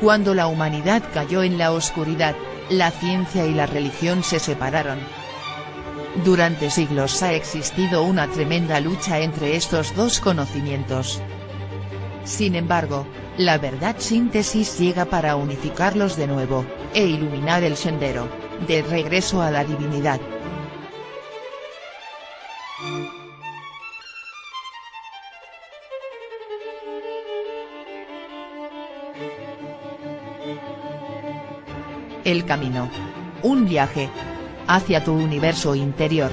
Cuando la humanidad cayó en la oscuridad, la ciencia y la religión se separaron. Durante siglos ha existido una tremenda lucha entre estos dos conocimientos. Sin embargo, la verdad síntesis llega para unificarlos de nuevo, e iluminar el sendero, de regreso a la divinidad. El camino. Un viaje hacia tu universo interior.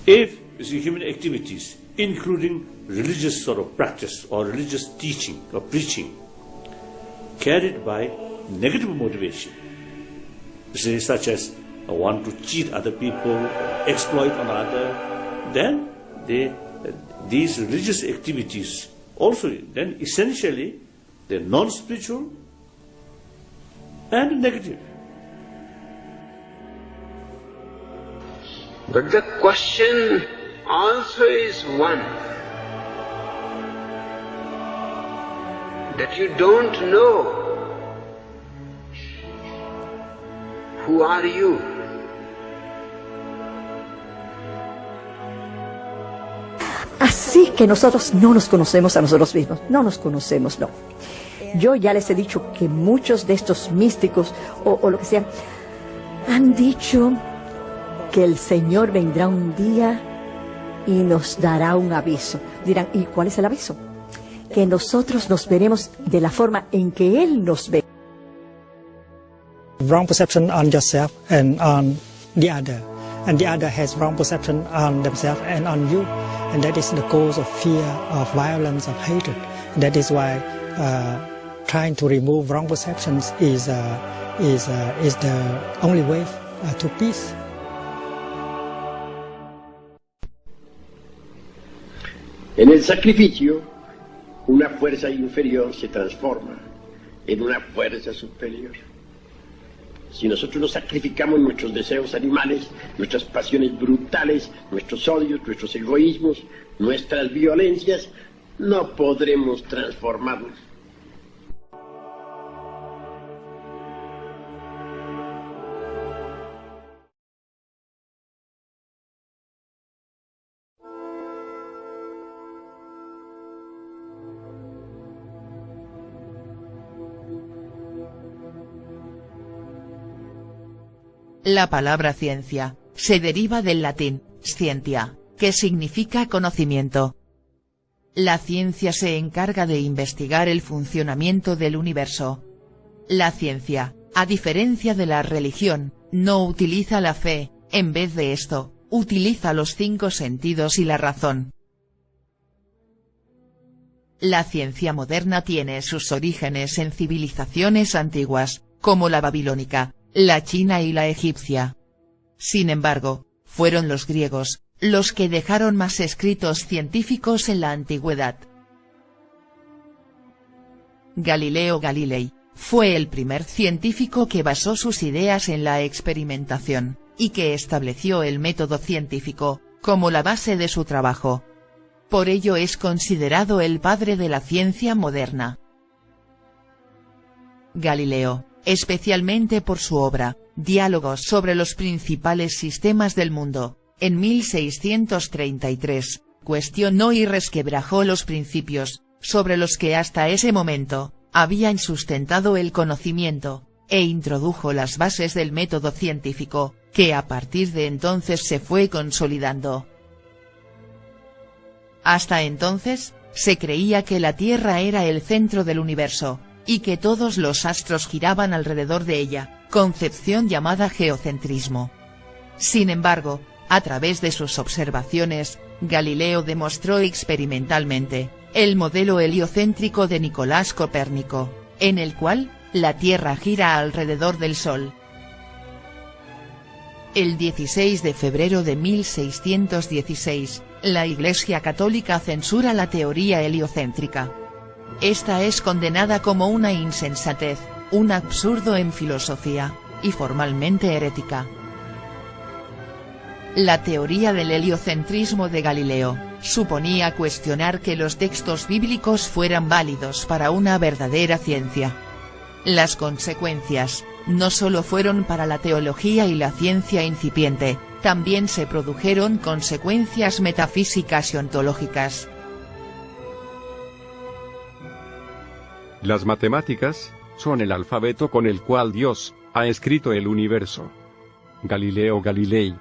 If human activities, including religious sort of practice or religious teaching or preaching, carried by negative motivation, such as want to cheat other people, exploit another, then these religious activities also then essentially they're non-spiritual and negative. But the question also is one, that you don't know who are you. Así que nosotros no nos conocemos a nosotros mismos, no nos conocemos, no. Yo ya les he dicho que muchos de estos místicos, o lo que sea, han dicho que el Señor vendrá un día y nos dará un aviso. Dirán, ¿y cuál es el aviso? Que nosotros nos veremos de la forma en que Él nos ve. Wrong perception on yourself and on the other. And the other has wrong perception on themselves and on you. And that is the cause of fear, of violence, of hatred. That is why trying to remove wrong perceptions is the only way to peace. En el sacrificio, una fuerza inferior se transforma en una fuerza superior. Si nosotros nos sacrificamos nuestros deseos animales, nuestras pasiones brutales, nuestros odios, nuestros egoísmos, nuestras violencias, no podremos transformarnos. La palabra ciencia, se deriva del latín, scientia, que significa conocimiento. La ciencia se encarga de investigar el funcionamiento del universo. La ciencia, a diferencia de la religión, no utiliza la fe, en vez de esto, utiliza los 5 sentidos y la razón. La ciencia moderna tiene sus orígenes en civilizaciones antiguas, como la babilónica, la china y la egipcia. Sin embargo, fueron los griegos, los que dejaron más escritos científicos en la antigüedad. Galileo Galilei, fue el primer científico que basó sus ideas en la experimentación, y que estableció el método científico, como la base de su trabajo. Por ello es considerado el padre de la ciencia moderna. Galileo, especialmente por su obra, Diálogos sobre los principales sistemas del mundo, en 1633, cuestionó y resquebrajó los principios, sobre los que hasta ese momento, habían sustentado el conocimiento, e introdujo las bases del método científico, que a partir de entonces se fue consolidando. Hasta entonces, se creía que la Tierra era el centro del universo, y que todos los astros giraban alrededor de ella, concepción llamada geocentrismo. Sin embargo, a través de sus observaciones, Galileo demostró experimentalmente, el modelo heliocéntrico de Nicolás Copérnico, en el cual, la Tierra gira alrededor del Sol. El 16 de febrero de 1616, la Iglesia Católica censura la teoría heliocéntrica. Esta es condenada como una insensatez, un absurdo en filosofía, y formalmente herética. La teoría del heliocentrismo de Galileo suponía cuestionar que los textos bíblicos fueran válidos para una verdadera ciencia. Las consecuencias no solo fueron para la teología y la ciencia incipiente, también se produjeron consecuencias metafísicas y ontológicas. Las matemáticas son el alfabeto con el cual Dios ha escrito el universo. Galileo Galilei.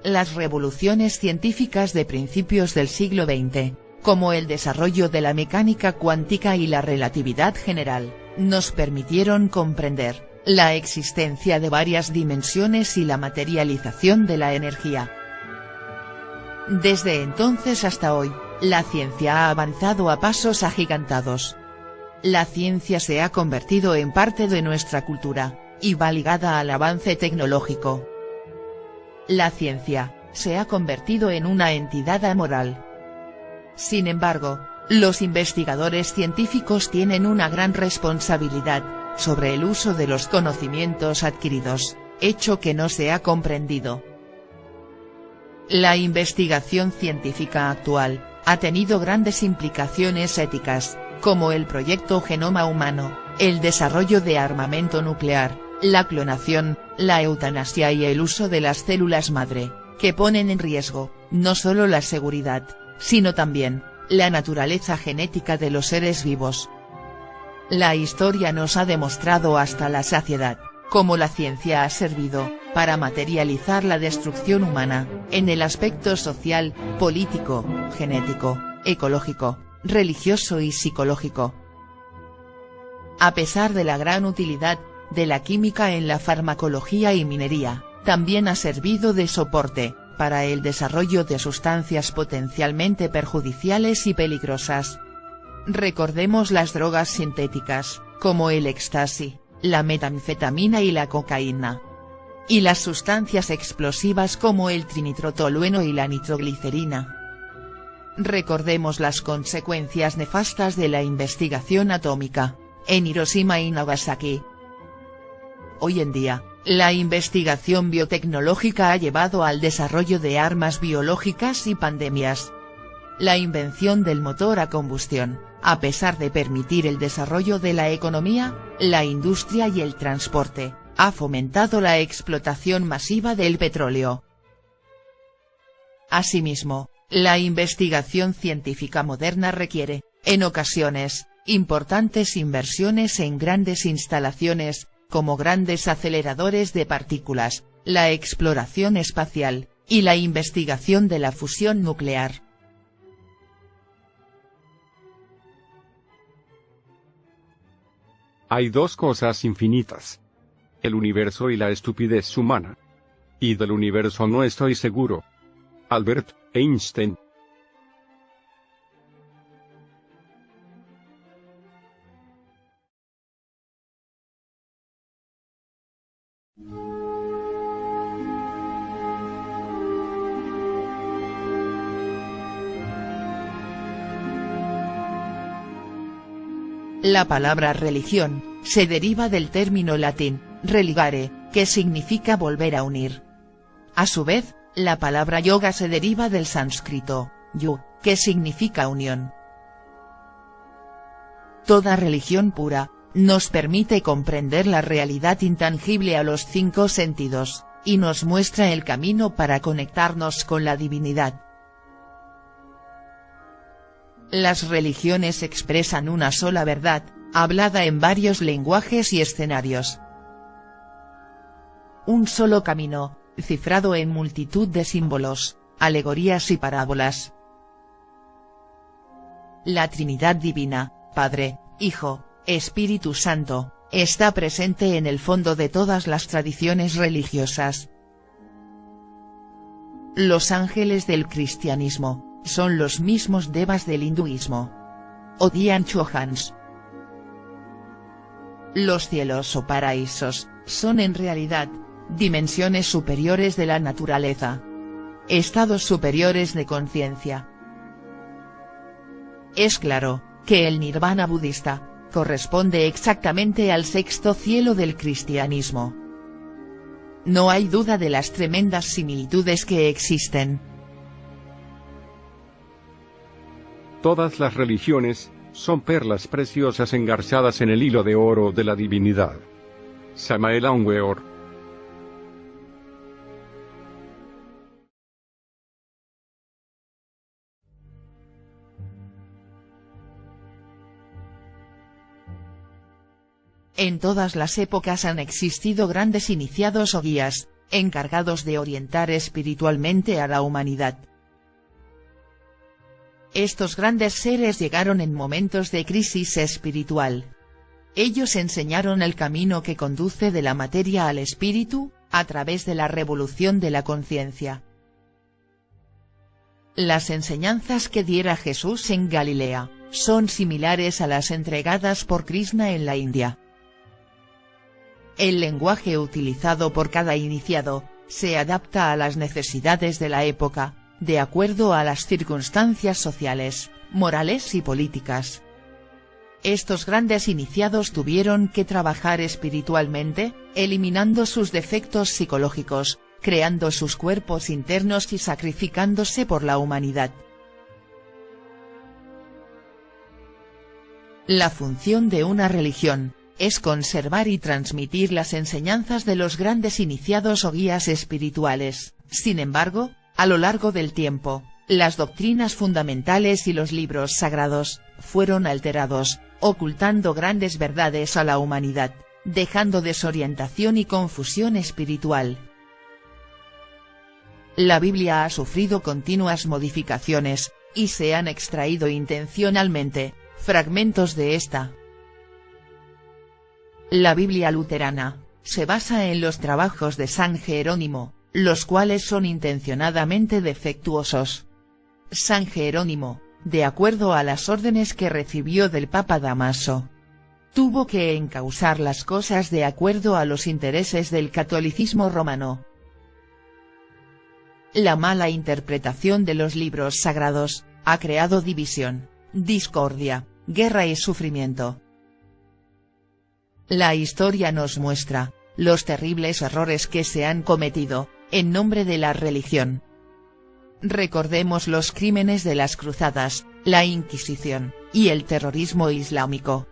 Las revoluciones científicas de principios del siglo XX, como el desarrollo de la mecánica cuántica y la relatividad general, nos permitieron comprender la existencia de varias dimensiones y la materialización de la energía. Desde entonces hasta hoy, la ciencia ha avanzado a pasos agigantados. La ciencia se ha convertido en parte de nuestra cultura, y va ligada al avance tecnológico. La ciencia se ha convertido en una entidad amoral. Sin embargo, los investigadores científicos tienen una gran responsabilidad sobre el uso de los conocimientos adquiridos, hecho que no se ha comprendido. La investigación científica actual ha tenido grandes implicaciones éticas, como el proyecto Genoma Humano, el desarrollo de armamento nuclear, la clonación, la eutanasia y el uso de las células madre, que ponen en riesgo, no solo la seguridad, sino también, la naturaleza genética de los seres vivos. La historia nos ha demostrado hasta la saciedad, cómo la ciencia ha servido, para materializar la destrucción humana, en el aspecto social, político, genético, ecológico, religioso y psicológico. A pesar de la gran utilidad de la química en la farmacología y minería, también ha servido de soporte para el desarrollo de sustancias potencialmente perjudiciales y peligrosas. Recordemos las drogas sintéticas, como el éxtasis, la metanfetamina y la cocaína. Y las sustancias explosivas como el trinitrotolueno y la nitroglicerina. Recordemos las consecuencias nefastas de la investigación atómica, en Hiroshima y Nagasaki. Hoy en día, la investigación biotecnológica ha llevado al desarrollo de armas biológicas y pandemias. La invención del motor a combustión, a pesar de permitir el desarrollo de la economía, la industria y el transporte, ha fomentado la explotación masiva del petróleo. Asimismo, la investigación científica moderna requiere, en ocasiones, importantes inversiones en grandes instalaciones, como grandes aceleradores de partículas, la exploración espacial, y la investigación de la fusión nuclear. Hay dos cosas infinitas: el universo y la estupidez humana. Y del universo no estoy seguro. Albert Einstein. La palabra religión se deriva del término latín, religare, que significa volver a unir. A su vez, la palabra yoga se deriva del sánscrito, yu, que significa unión. Toda religión pura nos permite comprender la realidad intangible a los 5 sentidos, y nos muestra el camino para conectarnos con la divinidad. Las religiones expresan una sola verdad, hablada en varios lenguajes y escenarios. Un solo camino, cifrado en multitud de símbolos, alegorías y parábolas. La Trinidad Divina, Padre, Hijo, Espíritu Santo, está presente en el fondo de todas las tradiciones religiosas. Los ángeles del cristianismo, son los mismos devas del hinduismo. O Dhyan Chohans. Los cielos o paraísos, son en realidad, dimensiones superiores de la naturaleza. Estados superiores de conciencia. Es claro, que el nirvana budista, corresponde exactamente al sexto cielo del cristianismo. No hay duda de las tremendas similitudes que existen. Todas las religiones son perlas preciosas engarzadas en el hilo de oro de la divinidad. Samael Aun Weor. En todas las épocas han existido grandes iniciados o guías, encargados de orientar espiritualmente a la humanidad. Estos grandes seres llegaron en momentos de crisis espiritual. Ellos enseñaron el camino que conduce de la materia al espíritu, a través de la revolución de la conciencia. Las enseñanzas que diera Jesús en Galilea, son similares a las entregadas por Krishna en la India. El lenguaje utilizado por cada iniciado, se adapta a las necesidades de la época, de acuerdo a las circunstancias sociales, morales y políticas. Estos grandes iniciados tuvieron que trabajar espiritualmente, eliminando sus defectos psicológicos, creando sus cuerpos internos y sacrificándose por la humanidad. La función de una religión es conservar y transmitir las enseñanzas de los grandes iniciados o guías espirituales. Sin embargo, a lo largo del tiempo, las doctrinas fundamentales y los libros sagrados fueron alterados, ocultando grandes verdades a la humanidad, dejando desorientación y confusión espiritual. La Biblia ha sufrido continuas modificaciones, y se han extraído intencionalmente fragmentos de esta. La Biblia luterana se basa en los trabajos de San Jerónimo, los cuales son intencionadamente defectuosos. San Jerónimo, de acuerdo a las órdenes que recibió del Papa Dámaso, tuvo que encauzar las cosas de acuerdo a los intereses del catolicismo romano. La mala interpretación de los libros sagrados ha creado división, discordia, guerra y sufrimiento. La historia nos muestra los terribles errores que se han cometido en nombre de la religión. Recordemos los crímenes de las cruzadas, la Inquisición, y el terrorismo islámico.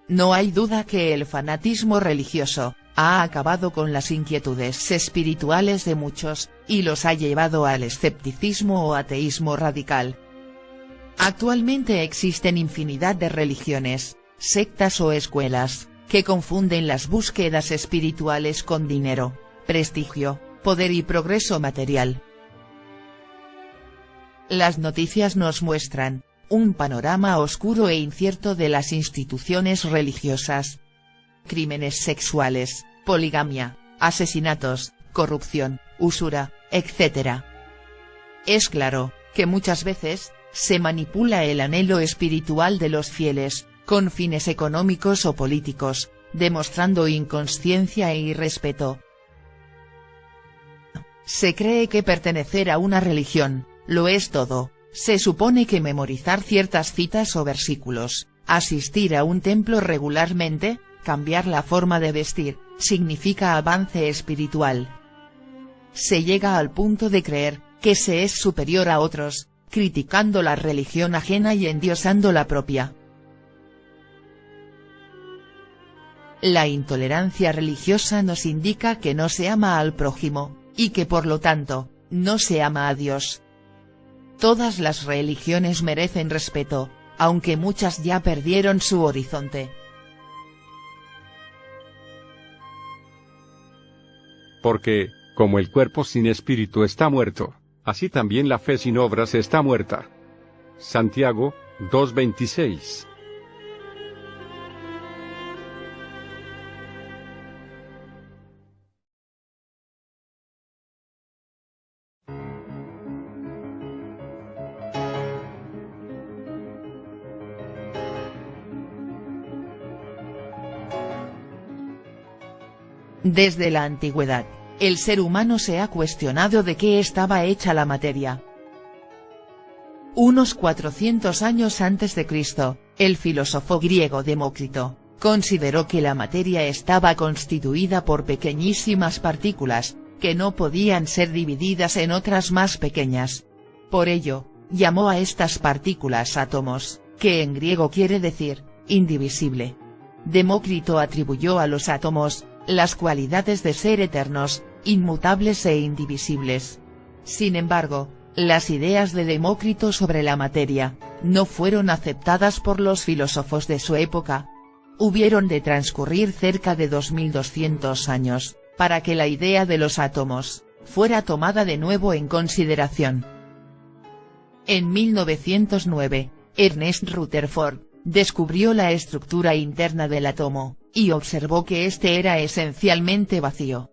No hay duda que el fanatismo religioso ha acabado con las inquietudes espirituales de muchos, y los ha llevado al escepticismo o ateísmo radical. Actualmente existen infinidad de religiones, sectas o escuelas, que confunden las búsquedas espirituales con dinero, prestigio, poder y progreso material. Las noticias nos muestran un panorama oscuro e incierto de las instituciones religiosas. Crímenes sexuales, poligamia, asesinatos, corrupción, usura, etc. Es claro, que muchas veces, se manipula el anhelo espiritual de los fieles, con fines económicos o políticos, demostrando inconsciencia e irrespeto. Se cree que pertenecer a una religión, lo es todo. Se supone que memorizar ciertas citas o versículos, asistir a un templo regularmente, cambiar la forma de vestir, significa avance espiritual. Se llega al punto de creer que se es superior a otros, criticando la religión ajena y endiosando la propia. La intolerancia religiosa nos indica que no se ama al prójimo, y que por lo tanto, no se ama a Dios. Todas las religiones merecen respeto, aunque muchas ya perdieron su horizonte. Porque, como el cuerpo sin espíritu está muerto, así también la fe sin obras está muerta. Santiago 2:26. Desde la antigüedad, el ser humano se ha cuestionado de qué estaba hecha la materia. Unos 400 años antes de Cristo, el filósofo griego Demócrito consideró que la materia estaba constituida por pequeñísimas partículas, que no podían ser divididas en otras más pequeñas. Por ello, llamó a estas partículas átomos, que en griego quiere decir indivisible. Demócrito atribuyó a los átomos las cualidades de ser eternos, inmutables e indivisibles. Sin embargo, las ideas de Demócrito sobre la materia no fueron aceptadas por los filósofos de su época. Hubieron de transcurrir cerca de 2200 años para que la idea de los átomos fuera tomada de nuevo en consideración. En 1909, Ernest Rutherford descubrió la estructura interna del átomo, y observó que éste era esencialmente vacío.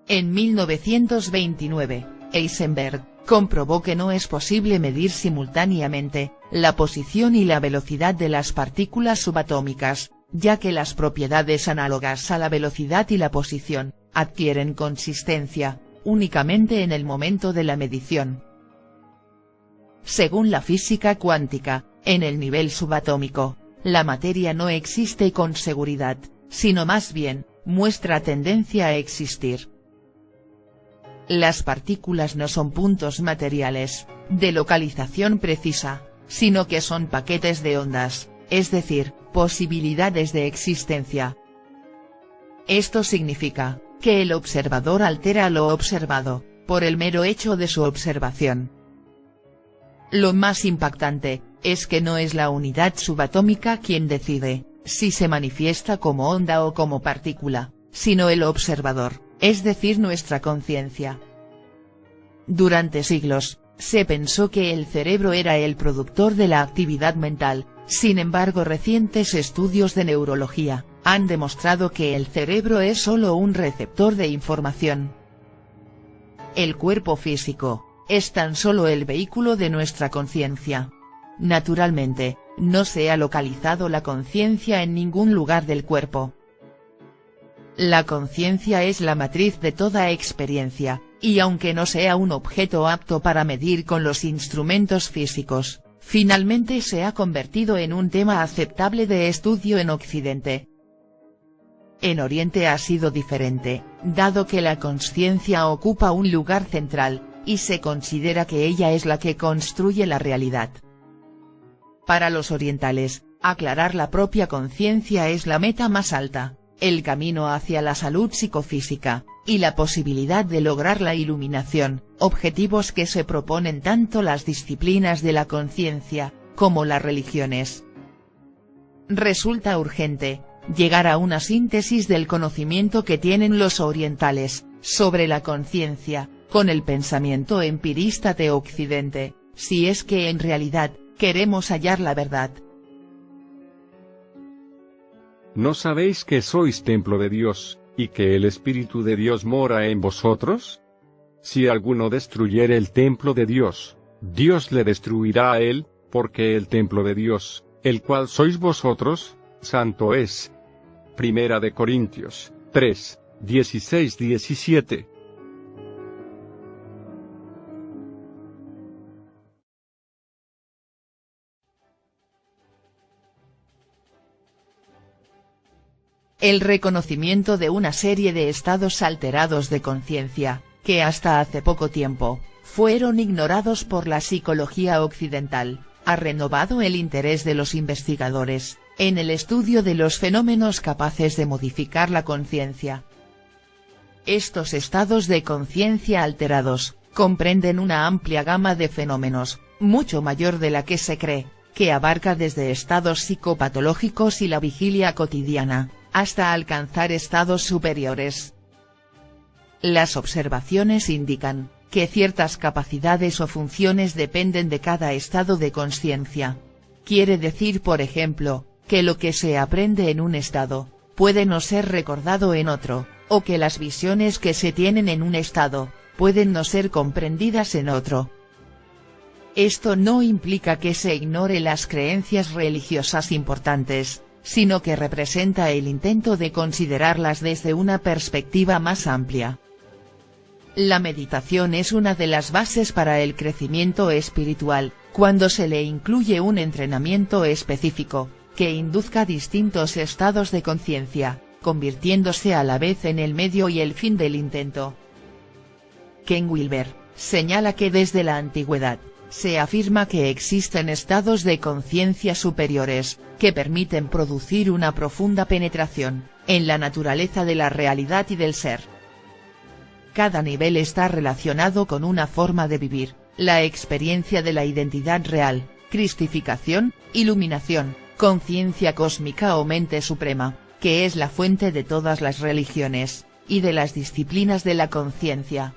En 1929, Heisenberg comprobó que no es posible medir simultáneamente la posición y la velocidad de las partículas subatómicas, ya que las propiedades análogas a la velocidad y la posición adquieren consistencia únicamente en el momento de la medición. Según la física cuántica, en el nivel subatómico, la materia no existe con seguridad, sino más bien muestra tendencia a existir. Las partículas no son puntos materiales, de localización precisa, sino que son paquetes de ondas, es decir, posibilidades de existencia. Esto significa que el observador altera lo observado, por el mero hecho de su observación. Lo más impactante es que no es la unidad subatómica quien decide si se manifiesta como onda o como partícula, sino el observador, es decir, nuestra conciencia. Durante siglos, se pensó que el cerebro era el productor de la actividad mental. Sin embargo, recientes estudios de neurología han demostrado que el cerebro es solo un receptor de información. El cuerpo físico es tan solo el vehículo de nuestra conciencia. Naturalmente, no se ha localizado la conciencia en ningún lugar del cuerpo. La conciencia es la matriz de toda experiencia, y aunque no sea un objeto apto para medir con los instrumentos físicos, finalmente se ha convertido en un tema aceptable de estudio en Occidente. En Oriente ha sido diferente, dado que la consciencia ocupa un lugar central, y se considera que ella es la que construye la realidad. Para los orientales, aclarar la propia conciencia es la meta más alta, el camino hacia la salud psicofísica, y la posibilidad de lograr la iluminación, objetivos que se proponen tanto las disciplinas de la conciencia, como las religiones. Resulta urgente llegar a una síntesis del conocimiento que tienen los orientales sobre la conciencia, con el pensamiento empirista de Occidente, si es que en realidad queremos hallar la verdad. ¿No sabéis que sois templo de Dios, y que el Espíritu de Dios mora en vosotros? Si alguno destruyere el templo de Dios, Dios le destruirá a él, porque el templo de Dios, el cual sois vosotros, santo es. Primera de Corintios 3, 16-17. El reconocimiento de una serie de estados alterados de conciencia, que hasta hace poco tiempo fueron ignorados por la psicología occidental, ha renovado el interés de los investigadores en el estudio de los fenómenos capaces de modificar la conciencia. Estos estados de conciencia alterados comprenden una amplia gama de fenómenos, mucho mayor de la que se cree, que abarca desde estados psicopatológicos y la vigilia cotidiana, hasta alcanzar estados superiores. Las observaciones indican que ciertas capacidades o funciones dependen de cada estado de conciencia. Quiere decir, por ejemplo, que lo que se aprende en un estado puede no ser recordado en otro, o que las visiones que se tienen en un estado pueden no ser comprendidas en otro. Esto no implica que se ignore las creencias religiosas importantes, sino que representa el intento de considerarlas desde una perspectiva más amplia. La meditación es una de las bases para el crecimiento espiritual, cuando se le incluye un entrenamiento específico, que induzca distintos estados de conciencia, convirtiéndose a la vez en el medio y el fin del intento. Ken Wilber señala que desde la antigüedad, se afirma que existen estados de conciencia superiores, que permiten producir una profunda penetración en la naturaleza de la realidad y del ser. Cada nivel está relacionado con una forma de vivir, la experiencia de la identidad real, cristificación, iluminación, conciencia cósmica o mente suprema, que es la fuente de todas las religiones, y de las disciplinas de la conciencia.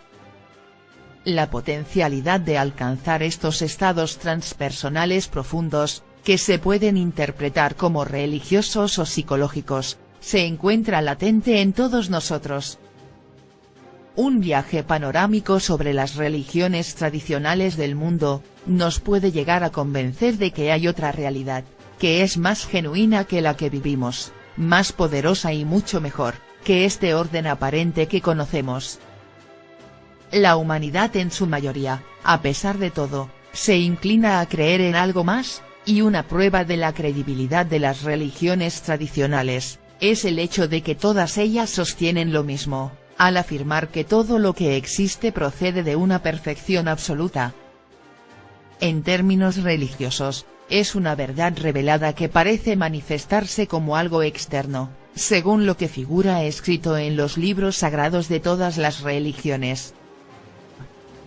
La potencialidad de alcanzar estos estados transpersonales profundos, que se pueden interpretar como religiosos o psicológicos, se encuentra latente en todos nosotros. Un viaje panorámico sobre las religiones tradicionales del mundo, nos puede llegar a convencer de que hay otra realidad, que es más genuina que la que vivimos, más poderosa y mucho mejor, que este orden aparente que conocemos. La humanidad en su mayoría, a pesar de todo, se inclina a creer en algo más, y una prueba de la credibilidad de las religiones tradicionales, es el hecho de que todas ellas sostienen lo mismo, al afirmar que todo lo que existe procede de una perfección absoluta. En términos religiosos, es una verdad revelada que parece manifestarse como algo externo, según lo que figura escrito en los libros sagrados de todas las religiones.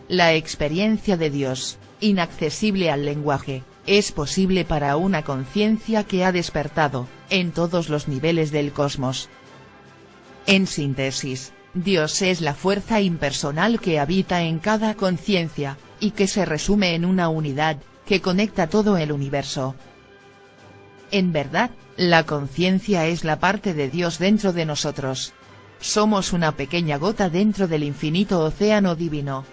La experiencia de Dios, inaccesible al lenguaje, es posible para una conciencia que ha despertado, en todos los niveles del cosmos. En síntesis, Dios es la fuerza impersonal que habita en cada conciencia, y que se resume en una unidad, que conecta todo el universo. En verdad, la conciencia es la parte de Dios dentro de nosotros. Somos una pequeña gota dentro del infinito océano divino.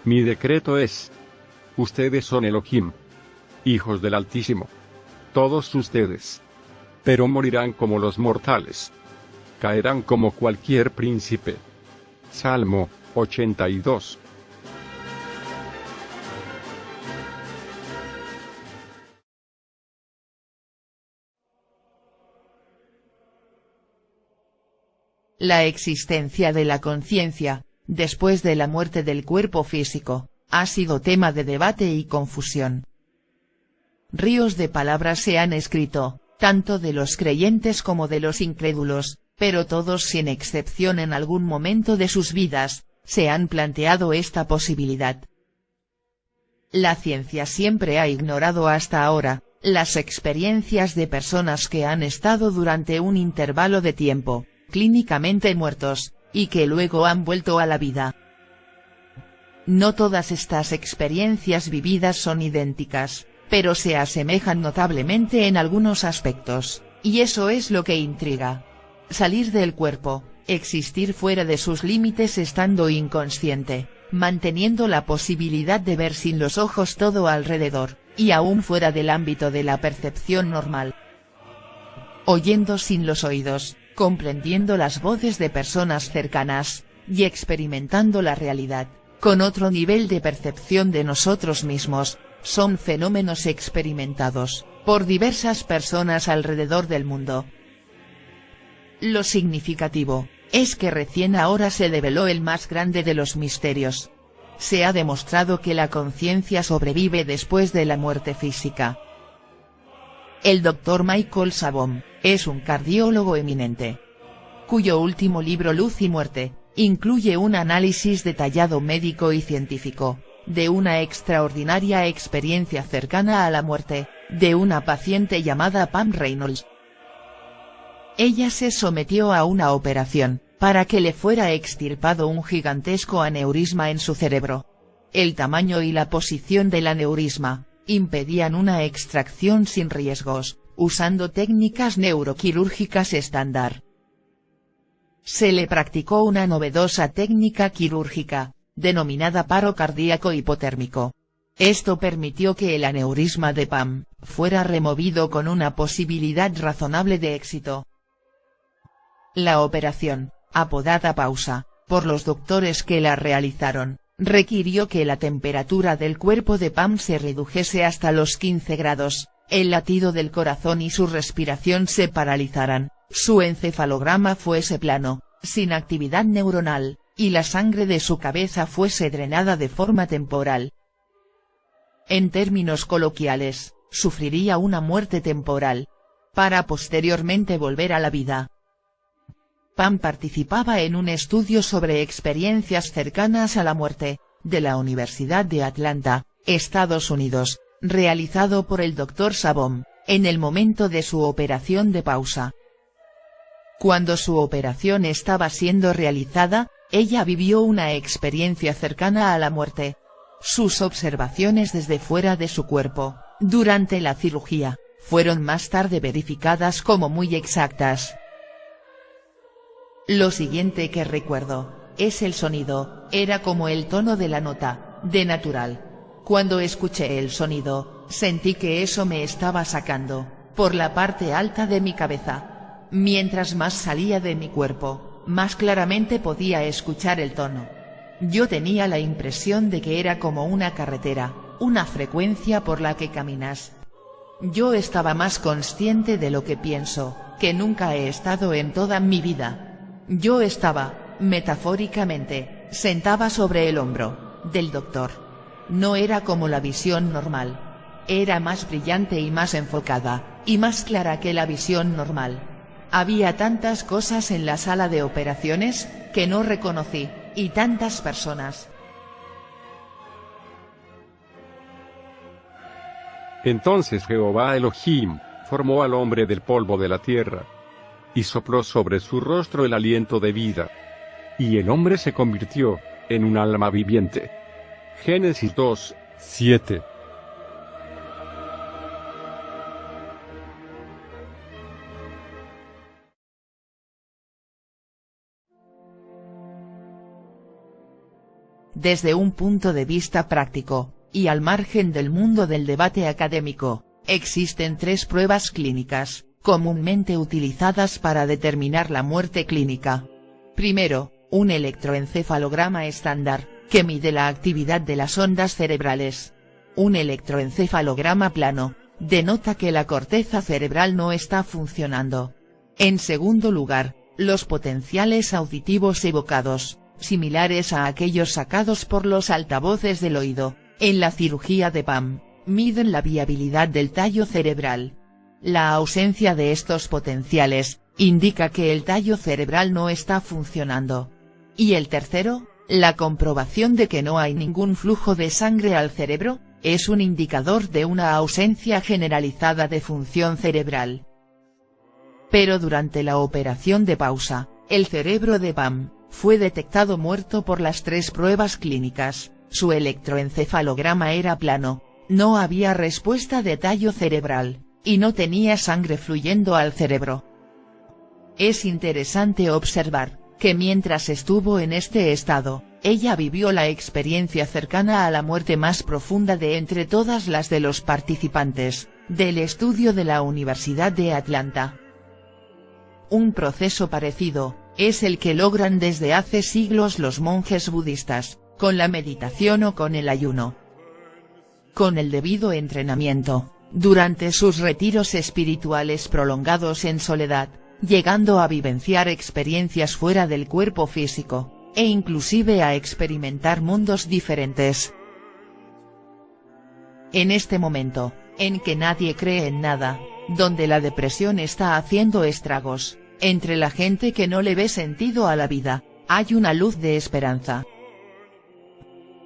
Mi decreto es: ustedes son Elohim, hijos del Altísimo. Todos ustedes. Pero morirán como los mortales. Caerán como cualquier príncipe. Salmo 82. La existencia de la conciencia, después de la muerte del cuerpo físico, ha sido tema de debate y confusión. Ríos de palabras se han escrito, tanto de los creyentes como de los incrédulos, pero todos sin excepción en algún momento de sus vidas, se han planteado esta posibilidad. La ciencia siempre ha ignorado hasta ahora, las experiencias de personas que han estado durante un intervalo de tiempo, clínicamente muertos, y que luego han vuelto a la vida. No todas estas experiencias vividas son idénticas, pero se asemejan notablemente en algunos aspectos, y eso es lo que intriga. Salir del cuerpo, existir fuera de sus límites estando inconsciente, manteniendo la posibilidad de ver sin los ojos todo alrededor, y aún fuera del ámbito de la percepción normal. Oyendo sin los oídos, comprendiendo las voces de personas cercanas, y experimentando la realidad, con otro nivel de percepción de nosotros mismos, son fenómenos experimentados, por diversas personas alrededor del mundo. Lo significativo, es que recién ahora se develó el más grande de los misterios. Se ha demostrado que la conciencia sobrevive después de la muerte física. El Dr. Michael Sabom, es un cardiólogo eminente, cuyo último libro Luz y Muerte, incluye un análisis detallado médico y científico, de una extraordinaria experiencia cercana a la muerte, de una paciente llamada Pam Reynolds. Ella se sometió a una operación, para que le fuera extirpado un gigantesco aneurisma en su cerebro. El tamaño y la posición del aneurisma, impedían una extracción sin riesgos, usando técnicas neuroquirúrgicas estándar. Se le practicó una novedosa técnica quirúrgica, denominada paro cardíaco hipotérmico. Esto permitió que el aneurisma de Pam fuera removido con una posibilidad razonable de éxito. La operación, apodada pausa, por los doctores que la realizaron, requirió que la temperatura del cuerpo de Pam se redujese hasta los 15 grados, el latido del corazón y su respiración se paralizaran, su encefalograma fuese plano, sin actividad neuronal, y la sangre de su cabeza fuese drenada de forma temporal. En términos coloquiales, sufriría una muerte temporal, para posteriormente volver a la vida. Pam participaba en un estudio sobre experiencias cercanas a la muerte, de la Universidad de Atlanta, Estados Unidos, realizado por el Dr. Sabom, en el momento de su operación de pausa. Cuando su operación estaba siendo realizada, ella vivió una experiencia cercana a la muerte. Sus observaciones desde fuera de su cuerpo, durante la cirugía, fueron más tarde verificadas como muy exactas. Lo siguiente que recuerdo, es el sonido, era como el tono de la nota, de natural. Cuando escuché el sonido, sentí que eso me estaba sacando, por la parte alta de mi cabeza. Mientras más salía de mi cuerpo, más claramente podía escuchar el tono. Yo tenía la impresión de que era como una carretera, una frecuencia por la que caminas. Yo estaba más consciente de lo que pienso, que nunca he estado en toda mi vida. Yo estaba, metafóricamente, sentada sobre el hombro del doctor. No era como la visión normal. Era más brillante y más enfocada, y más clara que la visión normal. Había tantas cosas en la sala de operaciones, que no reconocí, y tantas personas. Entonces Jehová Elohim formó al hombre del polvo de la tierra, y sopló sobre su rostro el aliento de vida. Y el hombre se convirtió en un alma viviente. Génesis 2:7. Desde un punto de vista práctico, y al margen del mundo del debate académico, existen 3 pruebas clínicas, comúnmente utilizadas para determinar la muerte clínica. Primero, un electroencefalograma estándar, que mide la actividad de las ondas cerebrales. Un electroencefalograma plano, denota que la corteza cerebral no está funcionando. En segundo lugar, los potenciales auditivos evocados, similares a aquellos sacados por los altavoces del oído, en la cirugía de Pam, miden la viabilidad del tallo cerebral. La ausencia de estos potenciales, indica que el tallo cerebral no está funcionando. Y el tercero, la comprobación de que no hay ningún flujo de sangre al cerebro, es un indicador de una ausencia generalizada de función cerebral. Pero durante la operación de pausa, el cerebro de Pam fue detectado muerto por las 3 pruebas clínicas. Su electroencefalograma era plano, no había respuesta de tallo cerebral, y no tenía sangre fluyendo al cerebro. Es interesante observar, que mientras estuvo en este estado, ella vivió la experiencia cercana a la muerte más profunda de entre todas las de los participantes, del estudio de la Universidad de Atlanta. Un proceso parecido, es el que logran desde hace siglos los monjes budistas, con la meditación o con el ayuno. Con el debido entrenamiento, durante sus retiros espirituales prolongados en soledad, llegando a vivenciar experiencias fuera del cuerpo físico, e inclusive a experimentar mundos diferentes. En este momento, en que nadie cree en nada, donde la depresión está haciendo estragos, entre la gente que no le ve sentido a la vida, hay una luz de esperanza.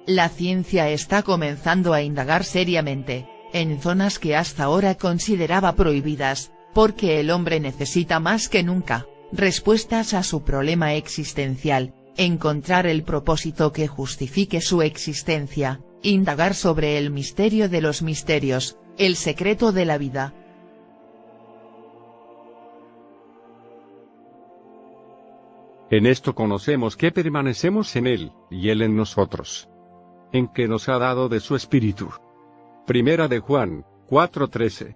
La ciencia está comenzando a indagar seriamente, en zonas que hasta ahora consideraba prohibidas, porque el hombre necesita más que nunca, respuestas a su problema existencial, encontrar el propósito que justifique su existencia, indagar sobre el misterio de los misterios, el secreto de la vida. En esto conocemos que permanecemos en Él, y Él en nosotros. En que nos ha dado de su Espíritu. Primera de Juan, 4:13.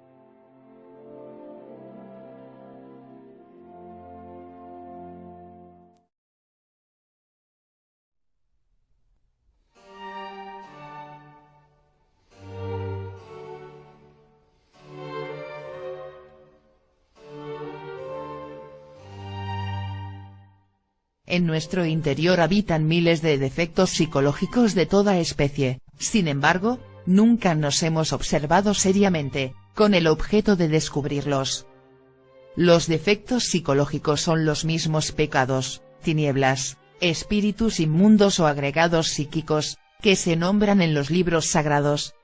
En nuestro interior habitan miles de defectos psicológicos de toda especie, sin embargo, nunca nos hemos observado seriamente, con el objeto de descubrirlos. Los defectos psicológicos son los mismos pecados, tinieblas, espíritus inmundos o agregados psíquicos, que se nombran en los libros sagrados.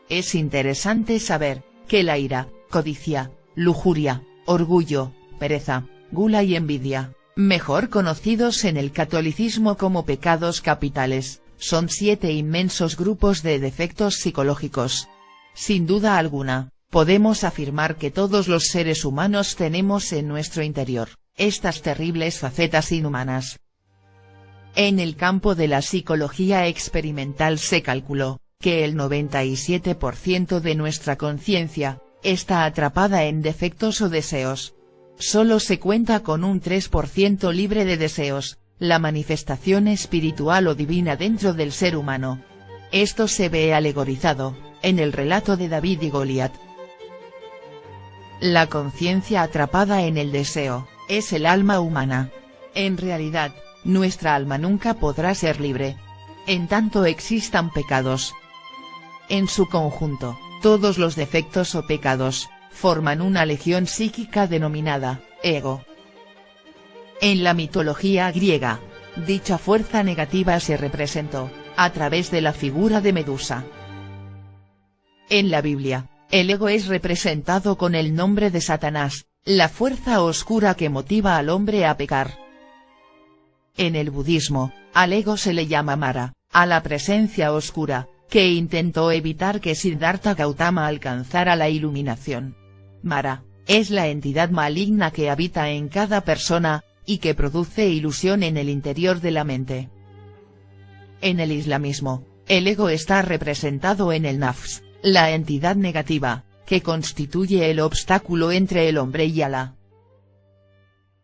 Es interesante saber, que la ira, codicia, lujuria, orgullo, pereza, gula y envidia, mejor conocidos en el catolicismo como pecados capitales, son 7 inmensos grupos de defectos psicológicos. Sin duda alguna, podemos afirmar que todos los seres humanos tenemos en nuestro interior, estas terribles facetas inhumanas. En el campo de la psicología experimental se calculó, que el 97% de nuestra conciencia, está atrapada en defectos o deseos. Solo se cuenta con un 3% libre de deseos, la manifestación espiritual o divina dentro del ser humano. Esto se ve alegorizado, en el relato de David y Goliat. La conciencia atrapada en el deseo, es el alma humana. En realidad, nuestra alma nunca podrá ser libre, en tanto existan pecados. En su conjunto, todos los defectos o pecados, forman una legión psíquica denominada, ego. En la mitología griega, dicha fuerza negativa se representó, a través de la figura de Medusa. En la Biblia, el ego es representado con el nombre de Satanás, la fuerza oscura que motiva al hombre a pecar. En el budismo, al ego se le llama Mara, a la presencia oscura, que intentó evitar que Siddhartha Gautama alcanzara la iluminación. Mara, es la entidad maligna que habita en cada persona, y que produce ilusión en el interior de la mente. En el islamismo, el ego está representado en el nafs, la entidad negativa, que constituye el obstáculo entre el hombre y Alá.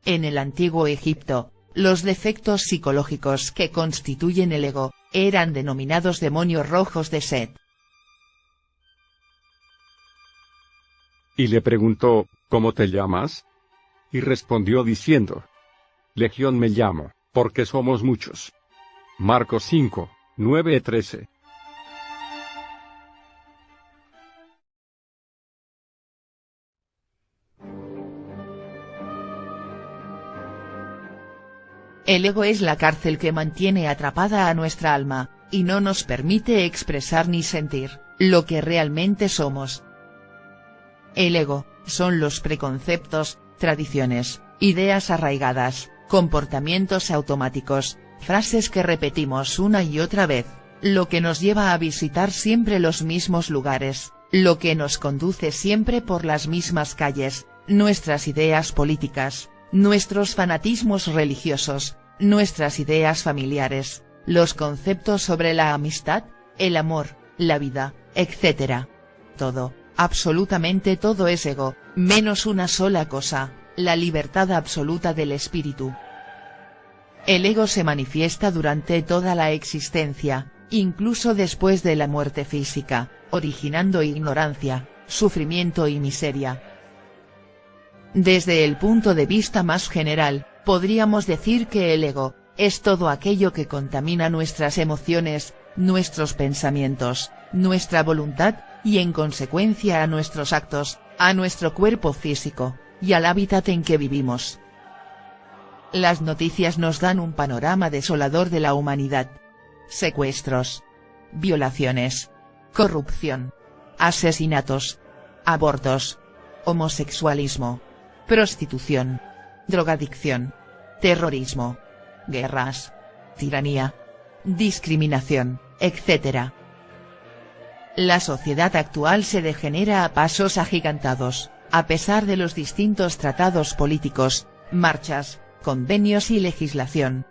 En el antiguo Egipto, los defectos psicológicos que constituyen el ego, eran denominados demonios rojos de Set. Y le preguntó, ¿cómo te llamas? Y respondió diciendo, Legión me llamo, porque somos muchos. Marcos 5, 9-13. El ego es la cárcel que mantiene atrapada a nuestra alma, y no nos permite expresar ni sentir, lo que realmente somos. El ego, son los preconceptos, tradiciones, ideas arraigadas, comportamientos automáticos, frases que repetimos una y otra vez, lo que nos lleva a visitar siempre los mismos lugares, lo que nos conduce siempre por las mismas calles, nuestras ideas políticas, nuestros fanatismos religiosos, nuestras ideas familiares, los conceptos sobre la amistad, el amor, la vida, etc. Todo, absolutamente todo es ego, menos una sola cosa, la libertad absoluta del espíritu. El ego se manifiesta durante toda la existencia, incluso después de la muerte física, originando ignorancia, sufrimiento y miseria. Desde el punto de vista más general, podríamos decir que el ego, es todo aquello que contamina nuestras emociones, nuestros pensamientos, nuestra voluntad, y en consecuencia a nuestros actos, a nuestro cuerpo físico, y al hábitat en que vivimos. Las noticias nos dan un panorama desolador de la humanidad. Secuestros, violaciones, corrupción, asesinatos, abortos, homosexualismo, prostitución, drogadicción, terrorismo, guerras, tiranía, discriminación, etc. La sociedad actual se degenera a pasos agigantados, a pesar de los distintos tratados políticos, marchas, convenios y legislación.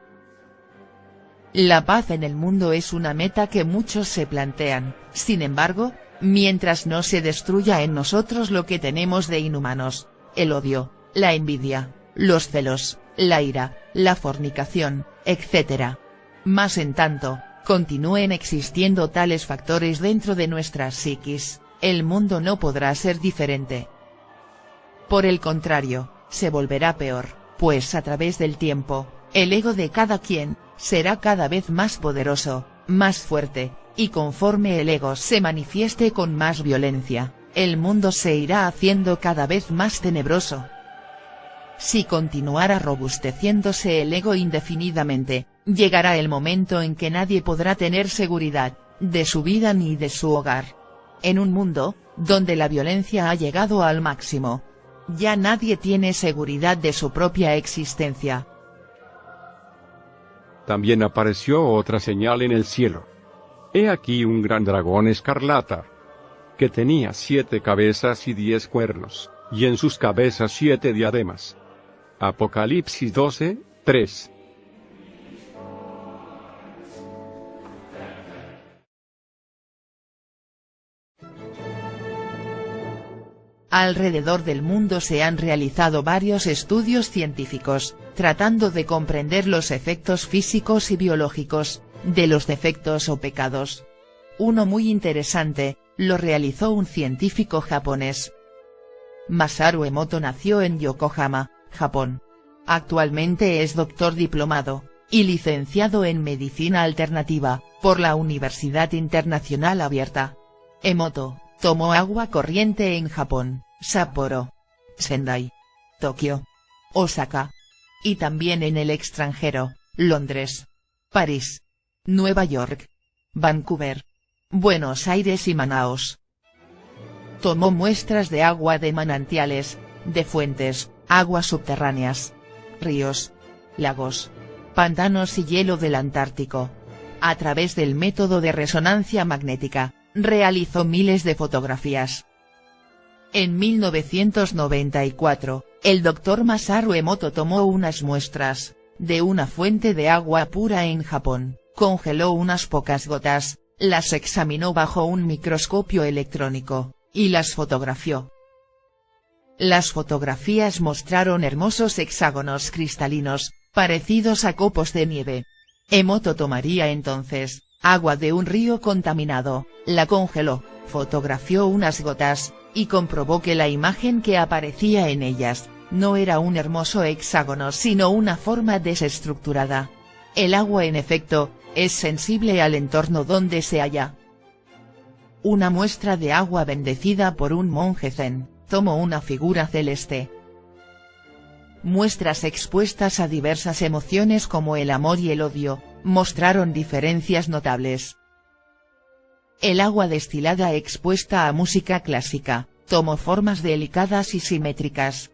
La paz en el mundo es una meta que muchos se plantean, sin embargo, mientras no se destruya en nosotros lo que tenemos de inhumanos, el odio, la envidia, los celos, la ira, la fornicación, etc. Mas en tanto, continúen existiendo tales factores dentro de nuestra psiquis, el mundo no podrá ser diferente. Por el contrario, se volverá peor, pues a través del tiempo, el ego de cada quien, será cada vez más poderoso, más fuerte, y conforme el ego se manifieste con más violencia, el mundo se irá haciendo cada vez más tenebroso. Si continuara robusteciéndose el ego indefinidamente, llegará el momento en que nadie podrá tener seguridad, de su vida ni de su hogar. En un mundo, donde la violencia ha llegado al máximo, ya nadie tiene seguridad de su propia existencia. También apareció otra señal en el cielo. He aquí un gran dragón escarlata, que tenía 7 cabezas y 10 cuernos, y en sus cabezas 7 diademas. Apocalipsis 12, 3. Alrededor del mundo se han realizado varios estudios científicos, tratando de comprender los efectos físicos y biológicos, de los defectos o pecados. Uno muy interesante, lo realizó un científico japonés. Masaru Emoto nació en Yokohama, Japón. Actualmente es doctor diplomado, y licenciado en Medicina Alternativa, por la Universidad Internacional Abierta. Emoto tomó agua corriente en Japón, Sapporo, Sendai, Tokio, Osaka, y también en el extranjero, Londres, París, Nueva York, Vancouver, Buenos Aires y Manaos. Tomó muestras de agua de manantiales, de fuentes, aguas subterráneas, ríos, lagos, pantanos y hielo del Antártico. A través del método de resonancia magnética, realizó miles de fotografías. En 1994, el Dr. Masaru Emoto tomó unas muestras, de una fuente de agua pura en Japón, congeló unas pocas gotas, las examinó bajo un microscopio electrónico, y las fotografió. Las fotografías mostraron hermosos hexágonos cristalinos, parecidos a copos de nieve. Emoto tomaría entonces agua de un río contaminado, la congeló, fotografió unas gotas, y comprobó que la imagen que aparecía en ellas, no era un hermoso hexágono sino una forma desestructurada. El agua en efecto, es sensible al entorno donde se halla. Una muestra de agua bendecida por un monje zen, tomó una figura celeste. Muestras expuestas a diversas emociones como el amor y el odio, mostraron diferencias notables. El agua destilada expuesta a música clásica, tomó formas delicadas y simétricas.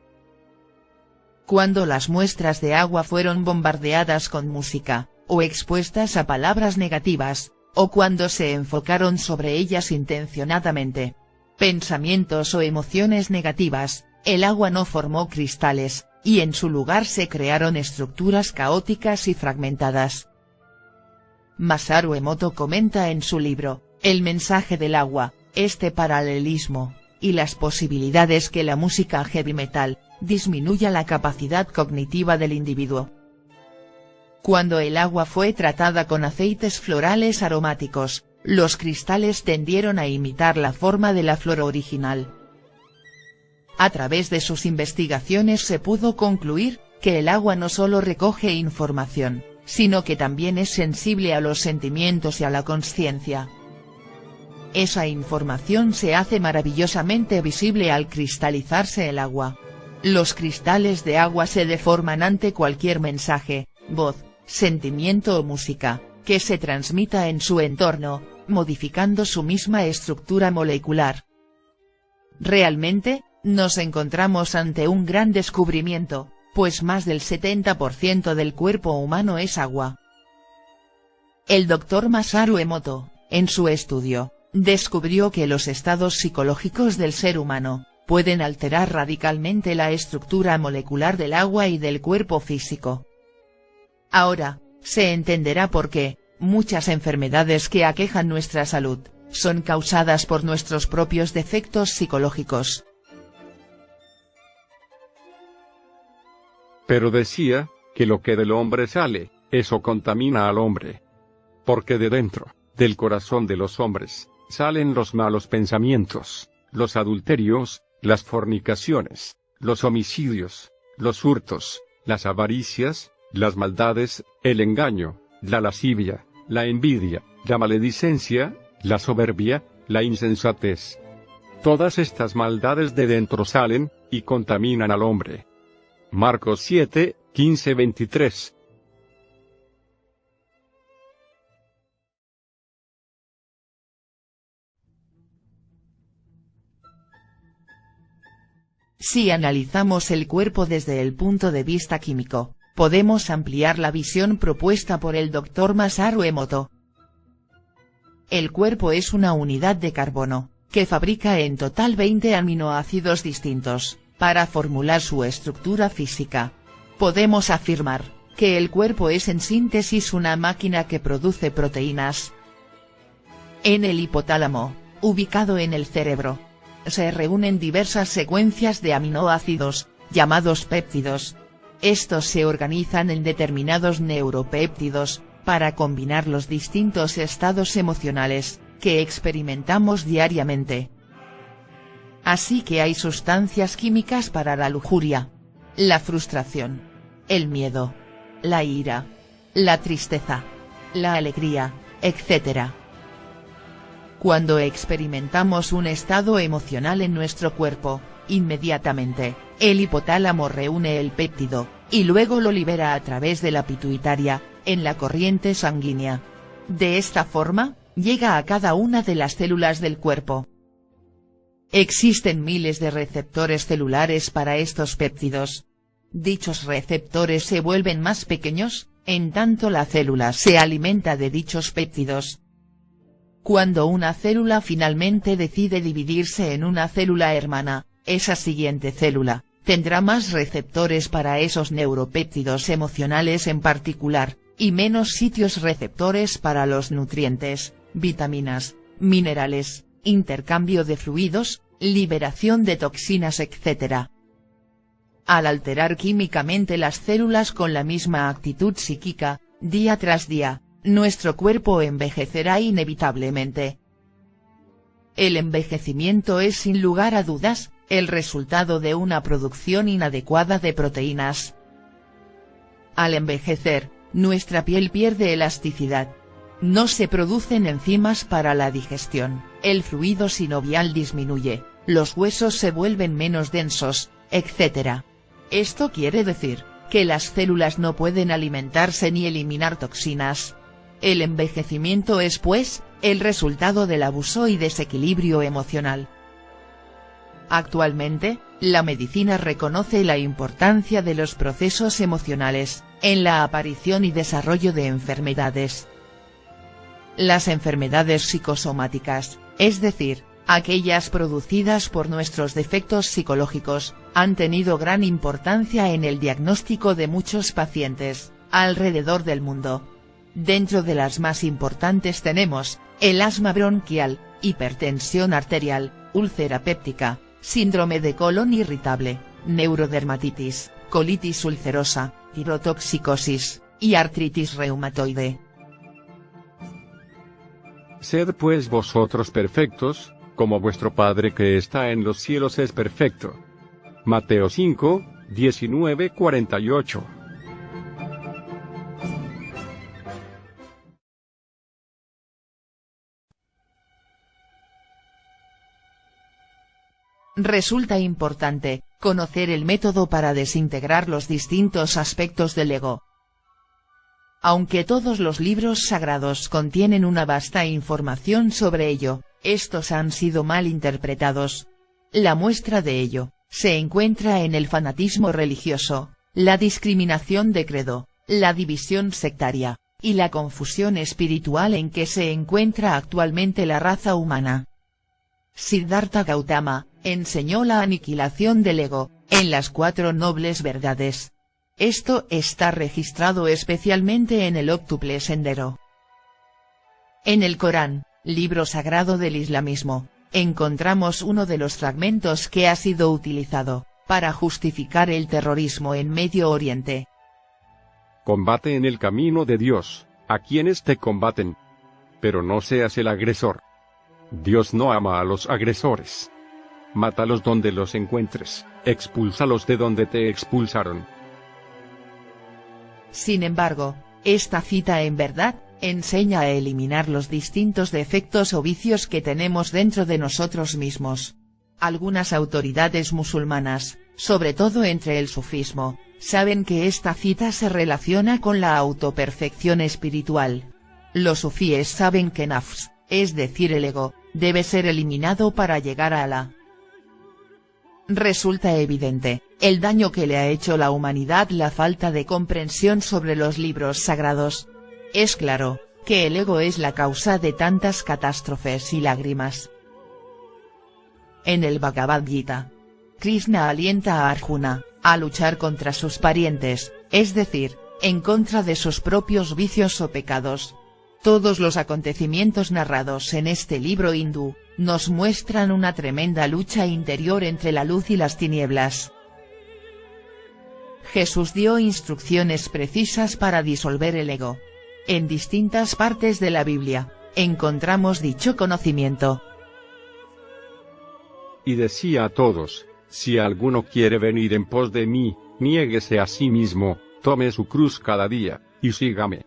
Cuando las muestras de agua fueron bombardeadas con música, o expuestas a palabras negativas, o cuando se enfocaron sobre ellas intencionadamente, pensamientos o emociones negativas, el agua no formó cristales, y en su lugar se crearon estructuras caóticas y fragmentadas. Masaru Emoto comenta en su libro, El mensaje del agua, este paralelismo, y las posibilidades que la música heavy metal, disminuya la capacidad cognitiva del individuo. Cuando el agua fue tratada con aceites florales aromáticos, los cristales tendieron a imitar la forma de la flor original. A través de sus investigaciones se pudo concluir, que el agua no solo recoge información, sino que también es sensible a los sentimientos y a la consciencia. Esa información se hace maravillosamente visible al cristalizarse el agua. Los cristales de agua se deforman ante cualquier mensaje, voz, sentimiento o música, que se transmita en su entorno, modificando su misma estructura molecular. Realmente, nos encontramos ante un gran descubrimiento, pues más del 70% del cuerpo humano es agua. El Dr. Masaru Emoto, en su estudio, descubrió que los estados psicológicos del ser humano, pueden alterar radicalmente la estructura molecular del agua y del cuerpo físico. Ahora, se entenderá por qué, muchas enfermedades que aquejan nuestra salud, son causadas por nuestros propios defectos psicológicos. Pero decía, que lo que del hombre sale, eso contamina al hombre. Porque de dentro, del corazón de los hombres, salen los malos pensamientos, los adulterios, las fornicaciones, los homicidios, los hurtos, las avaricias, las maldades, el engaño, la lascivia, la envidia, la maledicencia, la soberbia, la insensatez. Todas estas maldades de dentro salen, y contaminan al hombre. Marcos 7, 15-23. Si analizamos el cuerpo desde el punto de vista químico, podemos ampliar la visión propuesta por el Dr. Masaru Emoto. El cuerpo es una unidad de carbono, que fabrica en total 20 aminoácidos distintos, para formular su estructura física. Podemos afirmar, que el cuerpo es en síntesis una máquina que produce proteínas. En el hipotálamo, ubicado en el cerebro, se reúnen diversas secuencias de aminoácidos, llamados péptidos. Estos se organizan en determinados neuropéptidos, para combinar los distintos estados emocionales, que experimentamos diariamente. Así que hay sustancias químicas para la lujuria, la frustración, el miedo, la ira, la tristeza, la alegría, etc. Cuando experimentamos un estado emocional en nuestro cuerpo, inmediatamente, el hipotálamo reúne el péptido, y luego lo libera a través de la pituitaria, en la corriente sanguínea. De esta forma, llega a cada una de las células del cuerpo. Existen miles de receptores celulares para estos péptidos. Dichos receptores se vuelven más pequeños, en tanto la célula se alimenta de dichos péptidos. Cuando una célula finalmente decide dividirse en una célula hermana, esa siguiente célula, tendrá más receptores para esos neuropéptidos emocionales en particular, y menos sitios receptores para los nutrientes, vitaminas, minerales, intercambio de fluidos, liberación de toxinas etc. Al alterar químicamente las células con la misma actitud psíquica, día tras día, nuestro cuerpo envejecerá inevitablemente. El envejecimiento es sin lugar a dudas, el resultado de una producción inadecuada de proteínas. Al envejecer, nuestra piel pierde elasticidad. No se producen enzimas para la digestión, el fluido sinovial disminuye, los huesos se vuelven menos densos, etc. Esto quiere decir, que las células no pueden alimentarse ni eliminar toxinas. El envejecimiento es pues, el resultado del abuso y desequilibrio emocional. Actualmente, la medicina reconoce la importancia de los procesos emocionales, en la aparición y desarrollo de enfermedades. Las enfermedades psicosomáticas, es decir, aquellas producidas por nuestros defectos psicológicos, han tenido gran importancia en el diagnóstico de muchos pacientes, alrededor del mundo. Dentro de las más importantes tenemos, el asma bronquial, hipertensión arterial, úlcera péptica, síndrome de colon irritable, neurodermatitis, colitis ulcerosa, tirotoxicosis, y artritis reumatoide. Sed pues vosotros perfectos, como vuestro Padre que está en los cielos es perfecto. Mateo 5, 19-48. Resulta importante, conocer el método para desintegrar los distintos aspectos del ego. Aunque todos los libros sagrados contienen una vasta información sobre ello, estos han sido mal interpretados. La muestra de ello, se encuentra en el fanatismo religioso, la discriminación de credo, la división sectaria, y la confusión espiritual en que se encuentra actualmente la raza humana. Siddhartha Gautama, enseñó la aniquilación del ego, en las 4 nobles verdades. Esto está registrado especialmente en el Óctuple Sendero. En el Corán, libro sagrado del islamismo, encontramos uno de los fragmentos que ha sido utilizado para justificar el terrorismo en Medio Oriente. Combate en el camino de Dios a quienes te combaten, pero no seas el agresor. Dios no ama a los agresores. Mátalos donde los encuentres, expúlsalos de donde te expulsaron. Sin embargo, esta cita en verdad enseña a eliminar los distintos defectos o vicios que tenemos dentro de nosotros mismos. Algunas autoridades musulmanas, sobre todo entre el sufismo, saben que esta cita se relaciona con la autoperfección espiritual. Los sufíes saben que nafs, es decir el ego, debe ser eliminado para llegar a Alá. Resulta evidente el daño que le ha hecho la humanidad la falta de comprensión sobre los libros sagrados. Es claro que el ego es la causa de tantas catástrofes y lágrimas. En el Bhagavad Gita, Krishna alienta a Arjuna a luchar contra sus parientes, es decir, en contra de sus propios vicios o pecados. Todos los acontecimientos narrados en este libro hindú nos muestran una tremenda lucha interior entre la luz y las tinieblas. Jesús dio instrucciones precisas para disolver el ego. En distintas partes de la Biblia encontramos dicho conocimiento. Y decía a todos: si alguno quiere venir en pos de mí, niéguese a sí mismo, tome su cruz cada día, y sígame.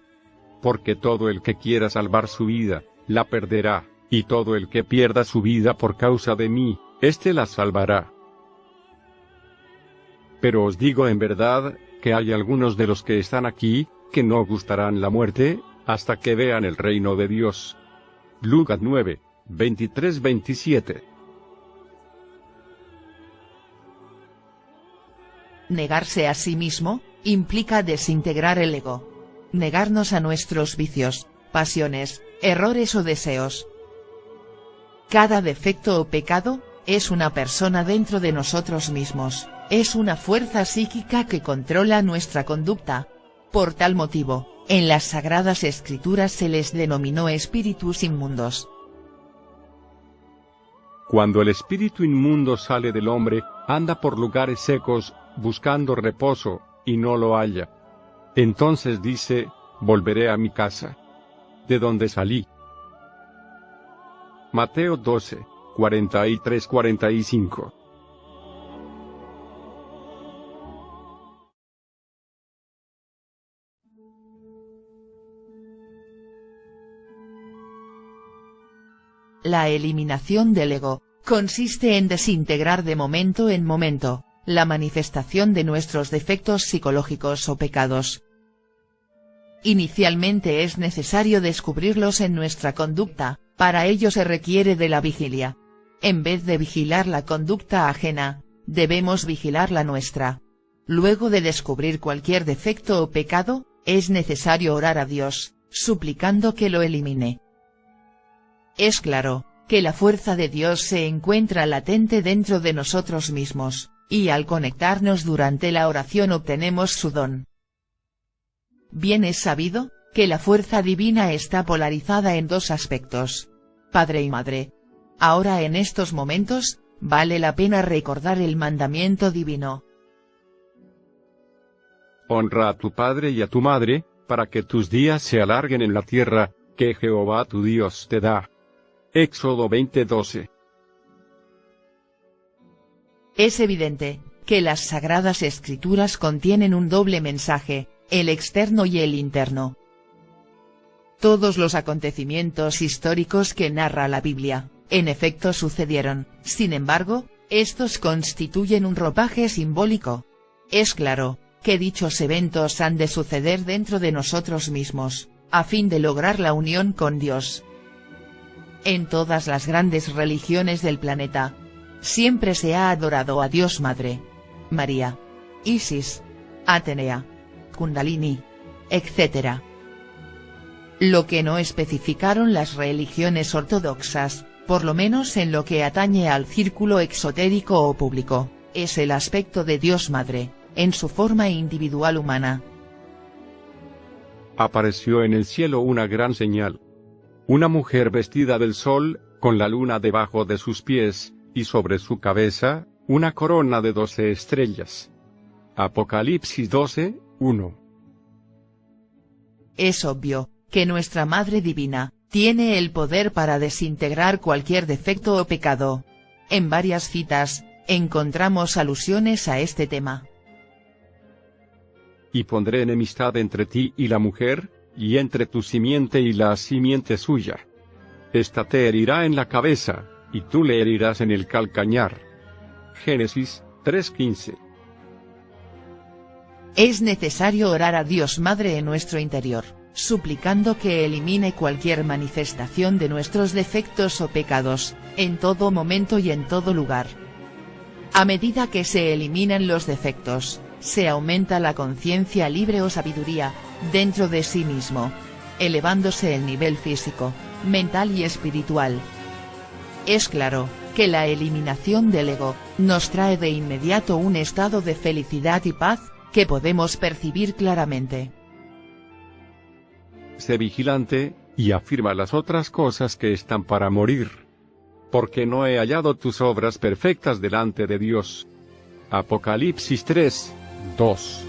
Porque todo el que quiera salvar su vida, la perderá, y todo el que pierda su vida por causa de mí, éste la salvará. Pero os digo en verdad, que hay algunos de los que están aquí, que no gustarán la muerte, hasta que vean el reino de Dios. Lucas 9, 23-27. Negarse a sí mismo implica desintegrar el ego. Negarnos a nuestros vicios, pasiones, errores o deseos. Cada defecto o pecado es una persona dentro de nosotros mismos, es una fuerza psíquica que controla nuestra conducta. Por tal motivo, en las Sagradas Escrituras se les denominó espíritus inmundos. Cuando el espíritu inmundo sale del hombre, anda por lugares secos, buscando reposo, y no lo halla. Entonces dice: volveré a mi casa, de donde salí. Mateo 12, 43-45. La eliminación del ego consiste en desintegrar de momento en momento la manifestación de nuestros defectos psicológicos o pecados. Inicialmente es necesario descubrirlos en nuestra conducta, para ello se requiere de la vigilia. En vez de vigilar la conducta ajena, debemos vigilar la nuestra. Luego de descubrir cualquier defecto o pecado, es necesario orar a Dios, suplicando que lo elimine. Es claro que la fuerza de Dios se encuentra latente dentro de nosotros mismos, y al conectarnos durante la oración obtenemos su don. Bien es sabido que la fuerza divina está polarizada en dos aspectos: Padre y Madre. Ahora en estos momentos, vale la pena recordar el mandamiento divino. Honra a tu padre y a tu madre, para que tus días se alarguen en la tierra que Jehová tu Dios te da. Éxodo 20:12. Es evidente que las Sagradas Escrituras contienen un doble mensaje, el externo y el interno. Todos los acontecimientos históricos que narra la Biblia, en efecto sucedieron, sin embargo, estos constituyen un ropaje simbólico. Es claro que dichos eventos han de suceder dentro de nosotros mismos, a fin de lograr la unión con Dios. En todas las grandes religiones del planeta, siempre se ha adorado a Dios Madre, María, Isis, Atenea, Kundalini, etc. Lo que no especificaron las religiones ortodoxas, por lo menos en lo que atañe al círculo exotérico o público, es el aspecto de Dios Madre, en su forma individual humana. Apareció en el cielo una gran señal. Una mujer vestida del sol, con la luna debajo de sus pies, y sobre su cabeza, una corona de 12 estrellas. Apocalipsis 12, 1. Es obvio que nuestra Madre Divina tiene el poder para desintegrar cualquier defecto o pecado. En varias citas, encontramos alusiones a este tema. Y pondré enemistad entre ti y la mujer, y entre tu simiente y la simiente suya. Esta te herirá en la cabeza, y tú le herirás en el calcañar. Génesis 3:15. Es necesario orar a Dios Madre en nuestro interior, suplicando que elimine cualquier manifestación de nuestros defectos o pecados, en todo momento y en todo lugar. A medida que se eliminan los defectos, se aumenta la conciencia libre o sabiduría, dentro de sí mismo, elevándose el nivel físico, mental y espiritual. Es claro, que la eliminación del ego, nos trae de inmediato un estado de felicidad y paz, que podemos percibir claramente. Sé vigilante, y afirma las otras cosas que están para morir. Porque no he hallado tus obras perfectas delante de Dios. Apocalipsis 3, 2.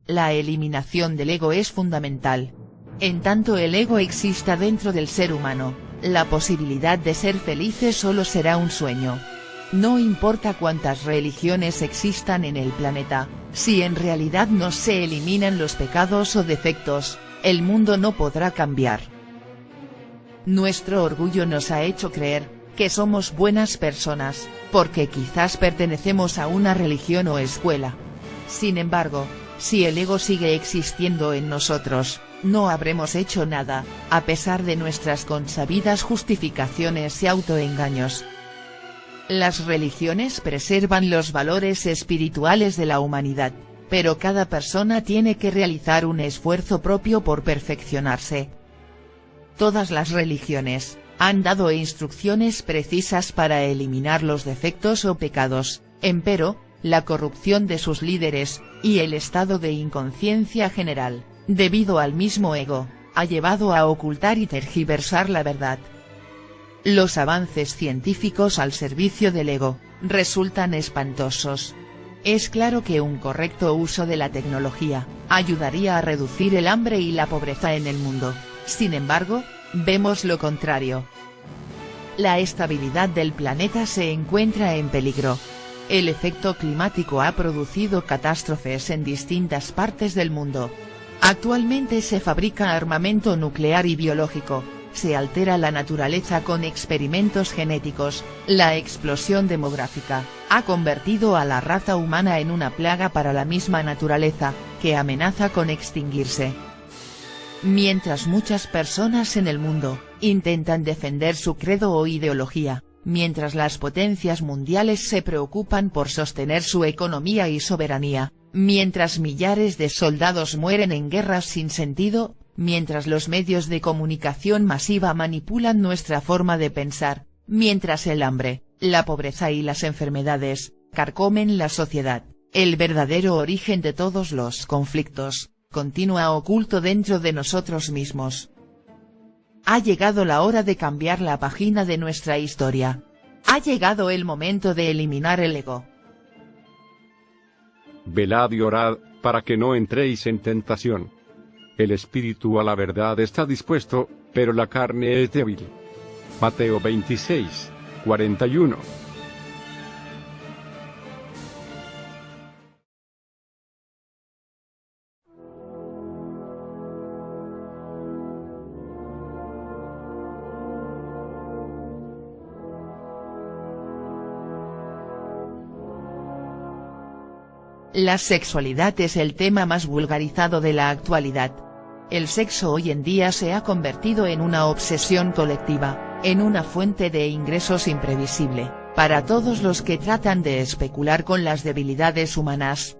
La eliminación del ego es fundamental. En tanto el ego exista dentro del ser humano, la posibilidad de ser felices solo será un sueño. No importa cuántas religiones existan en el planeta, si en realidad no se eliminan los pecados o defectos, el mundo no podrá cambiar. Nuestro orgullo nos ha hecho creer que somos buenas personas, porque quizás pertenecemos a una religión o escuela. Sin embargo, si el ego sigue existiendo en nosotros, no habremos hecho nada, a pesar de nuestras consabidas justificaciones y autoengaños. Las religiones preservan los valores espirituales de la humanidad, pero cada persona tiene que realizar un esfuerzo propio por perfeccionarse. Todas las religiones han dado instrucciones precisas para eliminar los defectos o pecados, empero, la corrupción de sus líderes, y el estado de inconsciencia general, debido al mismo ego, ha llevado a ocultar y tergiversar la verdad. Los avances científicos al servicio del ego, resultan espantosos. Es claro que un correcto uso de la tecnología, ayudaría a reducir el hambre y la pobreza en el mundo, sin embargo, vemos lo contrario. La estabilidad del planeta se encuentra en peligro. El efecto climático ha producido catástrofes en distintas partes del mundo. Actualmente se fabrica armamento nuclear y biológico. Se altera la naturaleza con experimentos genéticos, la explosión demográfica, ha convertido a la raza humana en una plaga para la misma naturaleza, que amenaza con extinguirse. Mientras muchas personas en el mundo, intentan defender su credo o ideología, mientras las potencias mundiales se preocupan por sostener su economía y soberanía, mientras millares de soldados mueren en guerras sin sentido, mientras los medios de comunicación masiva manipulan nuestra forma de pensar, mientras el hambre, la pobreza y las enfermedades, carcomen la sociedad, el verdadero origen de todos los conflictos, continúa oculto dentro de nosotros mismos. Ha llegado la hora de cambiar la página de nuestra historia. Ha llegado el momento de eliminar el ego. Velad y orad, para que no entréis en tentación. El espíritu a la verdad está dispuesto, pero la carne es débil. Mateo 26, 41. La sexualidad es el tema más vulgarizado de la actualidad. El sexo hoy en día se ha convertido en una obsesión colectiva, en una fuente de ingresos imprevisible, para todos los que tratan de especular con las debilidades humanas.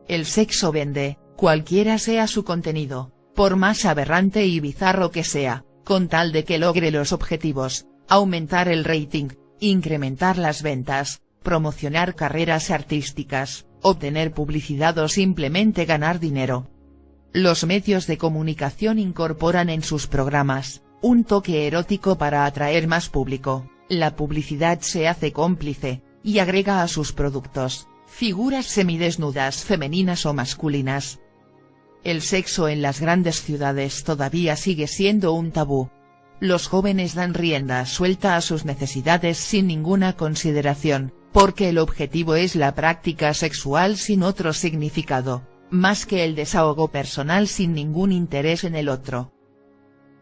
El sexo vende, cualquiera sea su contenido, por más aberrante y bizarro que sea, con tal de que logre los objetivos, aumentar el rating, incrementar las ventas, promocionar carreras artísticas, obtener publicidad o simplemente ganar dinero. Los medios de comunicación incorporan en sus programas un toque erótico para atraer más público. La publicidad se hace cómplice, y agrega a sus productos figuras semidesnudas femeninas o masculinas. El sexo en las grandes ciudades todavía sigue siendo un tabú. Los jóvenes dan rienda suelta a sus necesidades sin ninguna consideración, porque el objetivo es la práctica sexual sin otro significado, más que el desahogo personal sin ningún interés en el otro.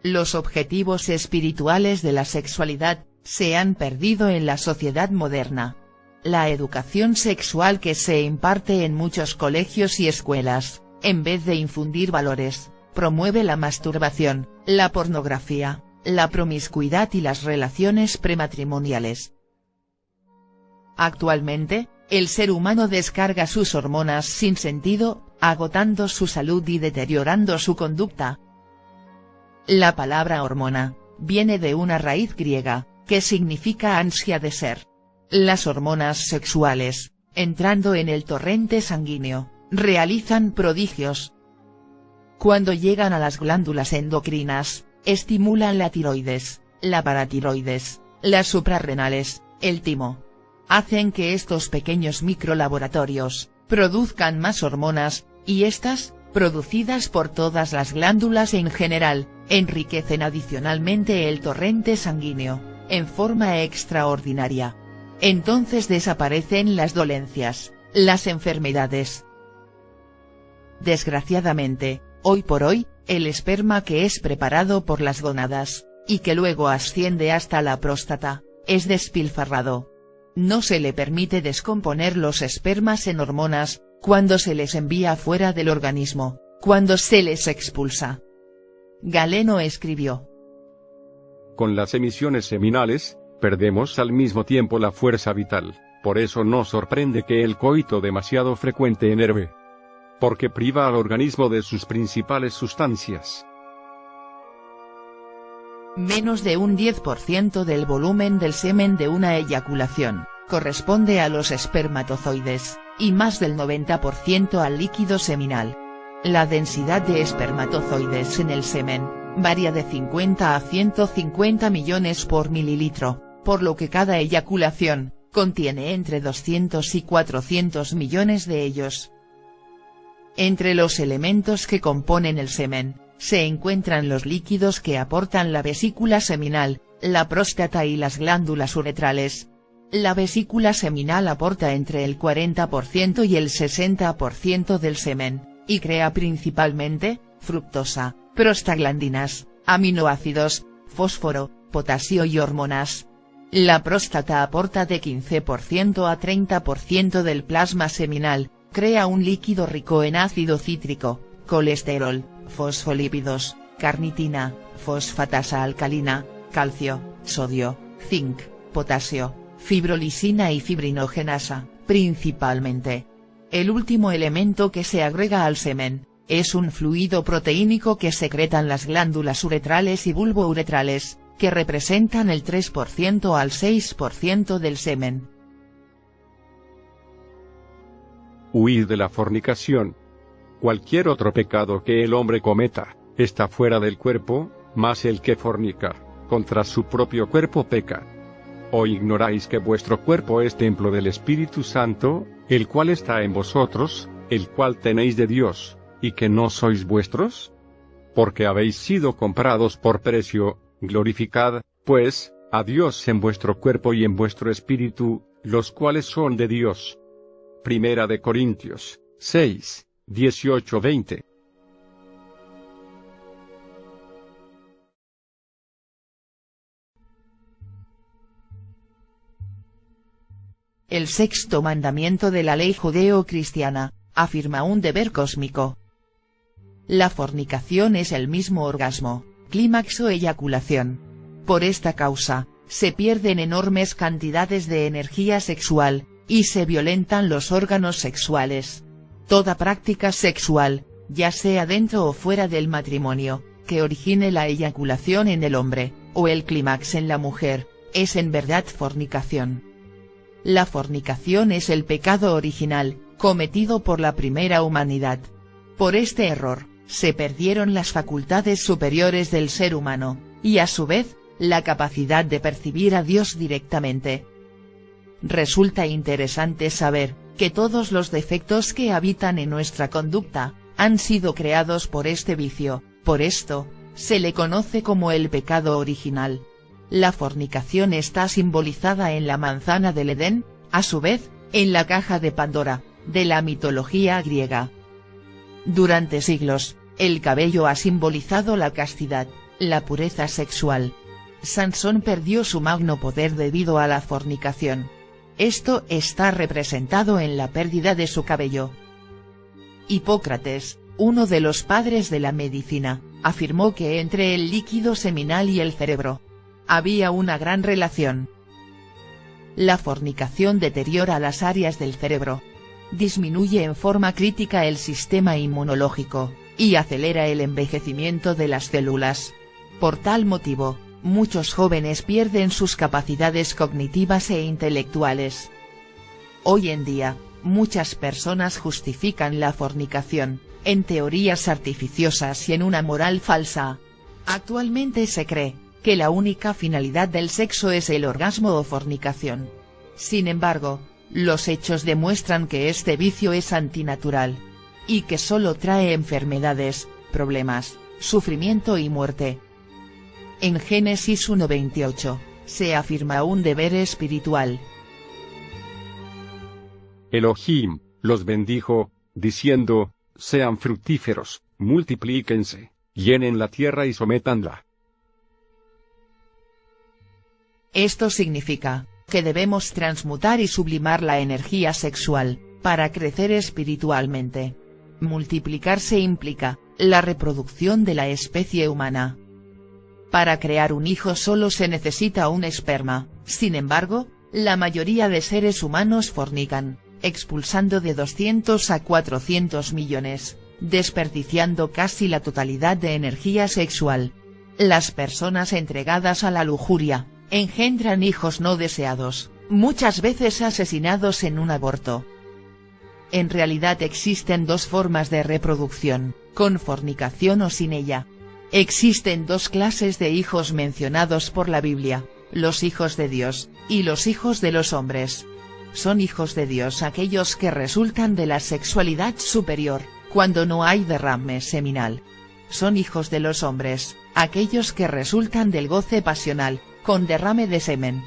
Los objetivos espirituales de la sexualidad se han perdido en la sociedad moderna. La educación sexual que se imparte en muchos colegios y escuelas, en vez de infundir valores, promueve la masturbación, la pornografía, la promiscuidad y las relaciones prematrimoniales. Actualmente, el ser humano descarga sus hormonas sin sentido, agotando su salud y deteriorando su conducta. La palabra hormona viene de una raíz griega, que significa ansia de ser. Las hormonas sexuales, entrando en el torrente sanguíneo, realizan prodigios. Cuando llegan a las glándulas endocrinas, estimulan la tiroides, la paratiroides, las suprarrenales, el timo. Hacen que estos pequeños microlaboratorios produzcan más hormonas, y estas, producidas por todas las glándulas en general, enriquecen adicionalmente el torrente sanguíneo, en forma extraordinaria. Entonces desaparecen las dolencias, las enfermedades. Desgraciadamente, hoy por hoy, el esperma que es preparado por las gónadas, y que luego asciende hasta la próstata, es despilfarrado. No se le permite descomponer los espermas en hormonas, cuando se les envía fuera del organismo, cuando se les expulsa. Galeno escribió: Con las emisiones seminales, perdemos al mismo tiempo la fuerza vital, por eso no sorprende que el coito demasiado frecuente enerve, porque priva al organismo de sus principales sustancias. Menos de un 10% del volumen del semen de una eyaculación corresponde a los espermatozoides, y más del 90% al líquido seminal. La densidad de espermatozoides en el semen varía de 50 a 150 millones por mililitro, por lo que cada eyaculación contiene entre 200 y 400 millones de ellos. Entre los elementos que componen el semen, se encuentran los líquidos que aportan la vesícula seminal, la próstata y las glándulas uretrales. La vesícula seminal aporta entre el 40% y el 60% del semen, y crea principalmente fructosa, prostaglandinas, aminoácidos, fósforo, potasio y hormonas. La próstata aporta de 15% a 30% del plasma seminal, crea un líquido rico en ácido cítrico, colesterol, fosfolípidos, carnitina, fosfatasa alcalina, calcio, sodio, zinc, potasio, fibrolisina y fibrinogenasa, principalmente. El último elemento que se agrega al semen es un fluido proteínico que secretan las glándulas uretrales y bulbouretrales, que representan el 3% al 6% del semen. Huid de la fornicación. Cualquier otro pecado que el hombre cometa, está fuera del cuerpo, mas el que fornica, contra su propio cuerpo peca. ¿O ignoráis que vuestro cuerpo es templo del Espíritu Santo, el cual está en vosotros, el cual tenéis de Dios, y que no sois vuestros? Porque habéis sido comprados por precio. Glorificad, pues, a Dios en vuestro cuerpo y en vuestro espíritu, los cuales son de Dios. Primera de Corintios 6, 18-20. El sexto mandamiento de la ley judeo-cristiana afirma un deber cósmico. La fornicación es el mismo orgasmo, clímax o eyaculación. Por esta causa, se pierden enormes cantidades de energía sexual, y se violentan los órganos sexuales. Toda práctica sexual, ya sea dentro o fuera del matrimonio, que origine la eyaculación en el hombre, o el clímax en la mujer, es en verdad fornicación. La fornicación es el pecado original, cometido por la primera humanidad. Por este error, se perdieron las facultades superiores del ser humano, y a su vez, la capacidad de percibir a Dios directamente. Resulta interesante saber, que todos los defectos que habitan en nuestra conducta, han sido creados por este vicio, por esto, se le conoce como el pecado original. La fornicación está simbolizada en la manzana del Edén, a su vez, en la caja de Pandora, de la mitología griega. Durante siglos, el cabello ha simbolizado la castidad, la pureza sexual. Sansón perdió su magno poder debido a la fornicación. Esto está representado en la pérdida de su cabello. Hipócrates, uno de los padres de la medicina, afirmó que entre el líquido seminal y el cerebro había una gran relación. La fornicación deteriora las áreas del cerebro, disminuye en forma crítica el sistema inmunológico, y acelera el envejecimiento de las células. Por tal motivo, muchos jóvenes pierden sus capacidades cognitivas e intelectuales. Hoy en día, muchas personas justifican la fornicación, en teorías artificiosas y en una moral falsa. Actualmente se cree, que la única finalidad del sexo es el orgasmo o fornicación. Sin embargo, los hechos demuestran que este vicio es antinatural, y que solo trae enfermedades, problemas, sufrimiento y muerte. En Génesis 1:28, se afirma un deber espiritual. Elohim los bendijo, diciendo, sean fructíferos, multiplíquense, llenen la tierra y sométanla. Esto significa, que debemos transmutar y sublimar la energía sexual, para crecer espiritualmente. Multiplicarse implica, la reproducción de la especie humana. Para crear un hijo solo se necesita un esperma, sin embargo, la mayoría de seres humanos fornican, expulsando de 200 a 400 millones, desperdiciando casi la totalidad de energía sexual. Las personas entregadas a la lujuria, engendran hijos no deseados, muchas veces asesinados en un aborto. En realidad existen dos formas de reproducción, con fornicación o sin ella. Existen dos clases de hijos mencionados por la Biblia, los hijos de Dios, y los hijos de los hombres. Son hijos de Dios aquellos que resultan de la sexualidad superior, cuando no hay derrame seminal. Son hijos de los hombres, aquellos que resultan del goce pasional, con derrame de semen.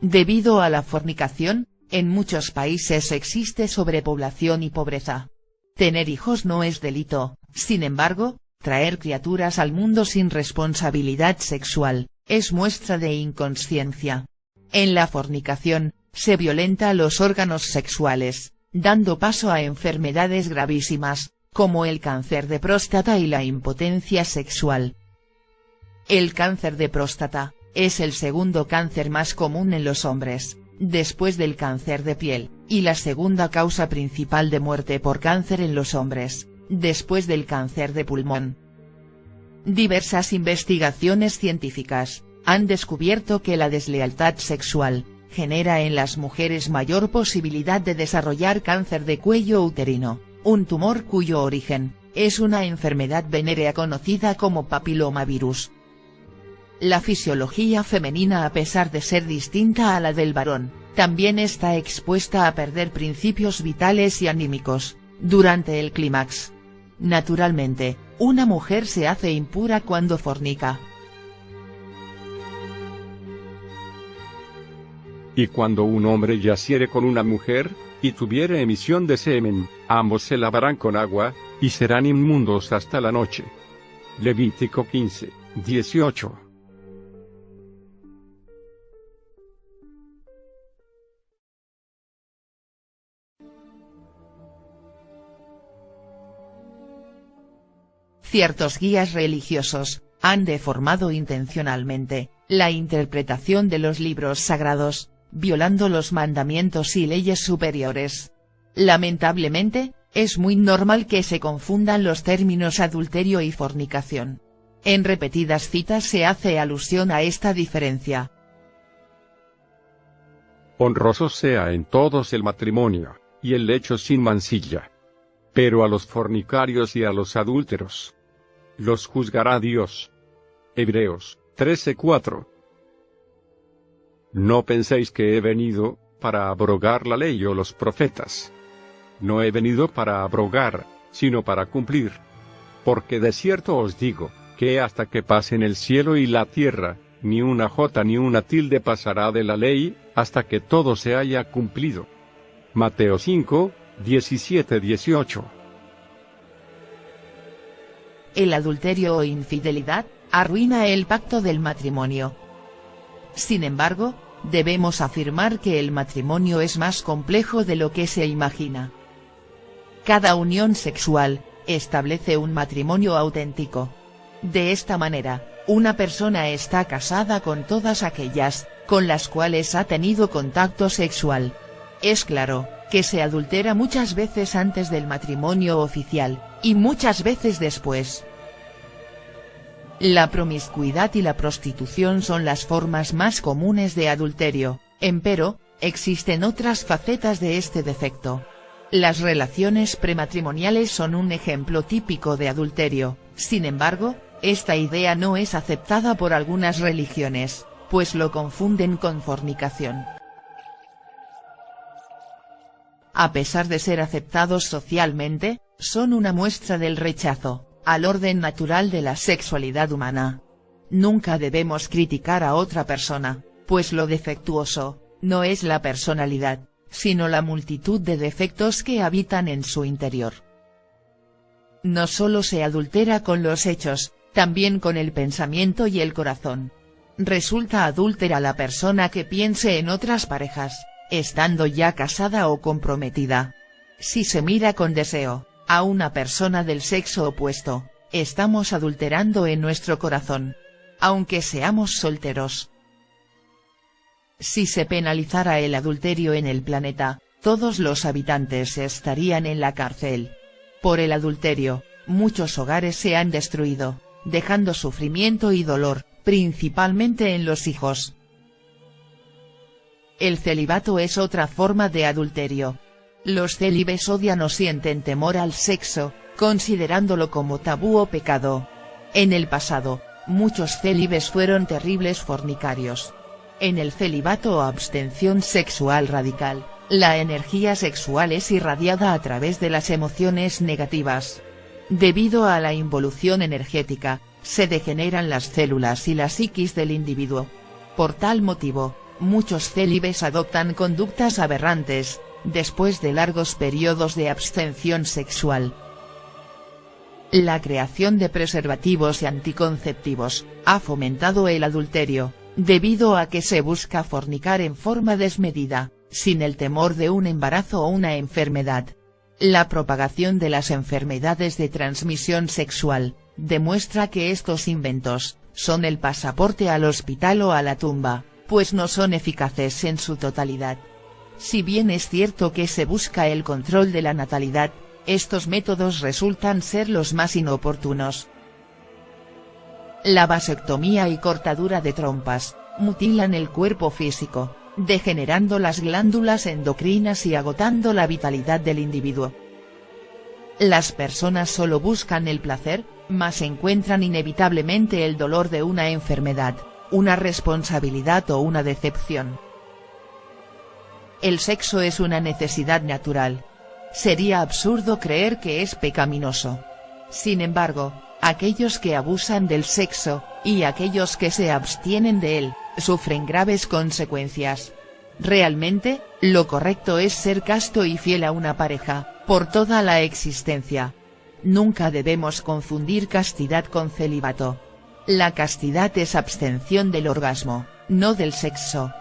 Debido a la fornicación, en muchos países existe sobrepoblación y pobreza. Tener hijos no es delito, sin embargo, traer criaturas al mundo sin responsabilidad sexual, es muestra de inconsciencia. En la fornicación, se violenta los órganos sexuales, dando paso a enfermedades gravísimas, como el cáncer de próstata y la impotencia sexual. El cáncer de próstata, es el segundo cáncer más común en los hombres, después del cáncer de piel, y la segunda causa principal de muerte por cáncer en los hombres, después del cáncer de pulmón. Diversas investigaciones científicas, han descubierto que la deslealtad sexual, genera en las mujeres mayor posibilidad de desarrollar cáncer de cuello uterino, un tumor cuyo origen, es una enfermedad venérea conocida como papilomavirus. La fisiología femenina, a pesar de ser distinta a la del varón, también está expuesta a perder principios vitales y anímicos, durante el clímax. Naturalmente, una mujer se hace impura cuando fornica. Y cuando un hombre yaciere con una mujer, y tuviere emisión de semen, ambos se lavarán con agua, y serán inmundos hasta la noche. Levítico 15:18. Ciertos guías religiosos, han deformado intencionalmente, la interpretación de los libros sagrados, violando los mandamientos y leyes superiores. Lamentablemente, es muy normal que se confundan los términos adulterio y fornicación. En repetidas citas se hace alusión a esta diferencia. Honroso sea en todos el matrimonio, y el lecho sin mancilla. Pero a los fornicarios y a los adúlteros los juzgará Dios. Hebreos 13:4. No penséis que he venido para abrogar la ley o los profetas. No he venido para abrogar, sino para cumplir. Porque de cierto os digo, que hasta que pasen el cielo y la tierra, ni una jota ni una tilde pasará de la ley, hasta que todo se haya cumplido. Mateo 5, 17-18. El adulterio o infidelidad arruina el pacto del matrimonio. Sin embargo, debemos afirmar que el matrimonio es más complejo de lo que se imagina. Cada unión sexual establece un matrimonio auténtico. De esta manera, una persona está casada con todas aquellas con las cuales ha tenido contacto sexual. Es claro que se adultera muchas veces antes del matrimonio oficial, y muchas veces después. La promiscuidad y la prostitución son las formas más comunes de adulterio, empero, existen otras facetas de este defecto. Las relaciones prematrimoniales son un ejemplo típico de adulterio. Sin embargo, esta idea no es aceptada por algunas religiones, pues lo confunden con fornicación. A pesar de ser aceptados socialmente, son una muestra del rechazo al orden natural de la sexualidad humana. Nunca debemos criticar a otra persona, pues lo defectuoso no es la personalidad, sino la multitud de defectos que habitan en su interior. No solo se adultera con los hechos, también con el pensamiento y el corazón. Resulta adúltera la persona que piense en otras parejas, estando ya casada o comprometida. Si se mira con deseo a una persona del sexo opuesto, estamos adulterando en nuestro corazón, aunque seamos solteros. Si se penalizara el adulterio en el planeta, todos los habitantes estarían en la cárcel. Por el adulterio, muchos hogares se han destruido, dejando sufrimiento y dolor, principalmente en los hijos. El celibato es otra forma de adulterio. Los célibes odian o sienten temor al sexo, considerándolo como tabú o pecado. En el pasado, muchos célibes fueron terribles fornicarios. En el celibato o abstención sexual radical, la energía sexual es irradiada a través de las emociones negativas. Debido a la involución energética, se degeneran las células y la psiquis del individuo. Por tal motivo, muchos célibes adoptan conductas aberrantes, después de largos periodos de abstención sexual. La creación de preservativos y anticonceptivos ha fomentado el adulterio, debido a que se busca fornicar en forma desmedida, sin el temor de un embarazo o una enfermedad. La propagación de las enfermedades de transmisión sexual demuestra que estos inventos son el pasaporte al hospital o a la tumba, pues no son eficaces en su totalidad. Si bien es cierto que se busca el control de la natalidad, estos métodos resultan ser los más inoportunos. La vasectomía y cortadura de trompas mutilan el cuerpo físico, degenerando las glándulas endocrinas y agotando la vitalidad del individuo. Las personas solo buscan el placer, mas encuentran inevitablemente el dolor de una enfermedad, una responsabilidad o una decepción. El sexo es una necesidad natural. Sería absurdo creer que es pecaminoso. Sin embargo, aquellos que abusan del sexo, y aquellos que se abstienen de él, sufren graves consecuencias. Realmente, lo correcto es ser casto y fiel a una pareja, por toda la existencia. Nunca debemos confundir castidad con celibato. La castidad es abstención del orgasmo, no del sexo.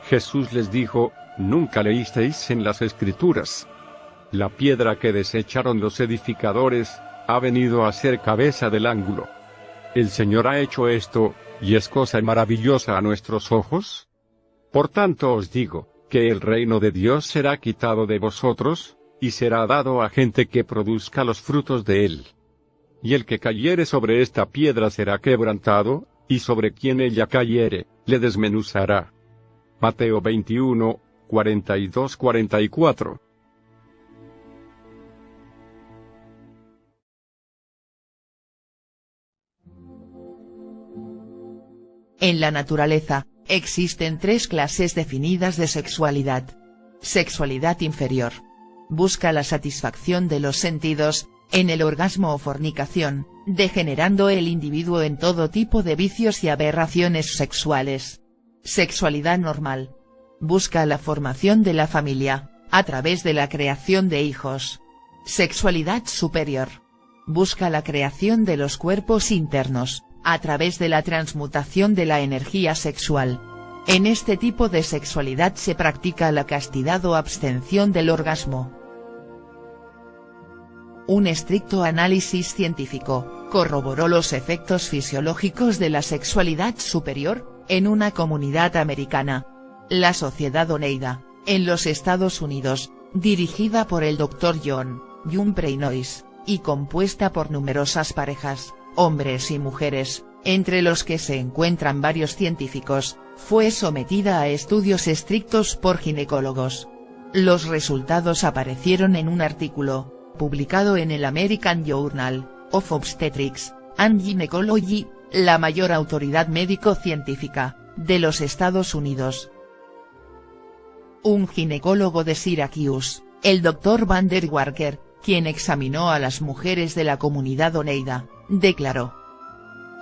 Jesús les dijo, ¿nunca leísteis en las Escrituras? La piedra que desecharon los edificadores, ha venido a ser cabeza del ángulo. ¿El Señor ha hecho esto, y es cosa maravillosa a nuestros ojos? Por tanto os digo, que el reino de Dios será quitado de vosotros, y será dado a gente que produzca los frutos de él. Y el que cayere sobre esta piedra será quebrantado, y sobre quien ella cayere, le desmenuzará. Mateo 21, 42-44. En la naturaleza, existen 3 clases definidas de sexualidad. Sexualidad inferior. Busca la satisfacción de los sentidos, en el orgasmo o fornicación, degenerando el individuo en todo tipo de vicios y aberraciones sexuales. Sexualidad normal. Busca la formación de la familia, a través de la creación de hijos. Sexualidad superior. Busca la creación de los cuerpos internos, a través de la transmutación de la energía sexual. En este tipo de sexualidad se practica la castidad o abstención del orgasmo. Un estricto análisis científico corroboró los efectos fisiológicos de la sexualidad superior, en una comunidad americana. La Sociedad Oneida, en los Estados Unidos, dirigida por el Dr. John Humphrey Noyes, y compuesta por numerosas parejas, hombres y mujeres, entre los que se encuentran varios científicos, fue sometida a estudios estrictos por ginecólogos. Los resultados aparecieron en un artículo, publicado en el American Journal of Obstetrics and Gynecology, la mayor autoridad médico-científica de los Estados Unidos. Un ginecólogo de Syracuse, el Dr. Van der Walker, quien examinó a las mujeres de la comunidad Oneida, declaró: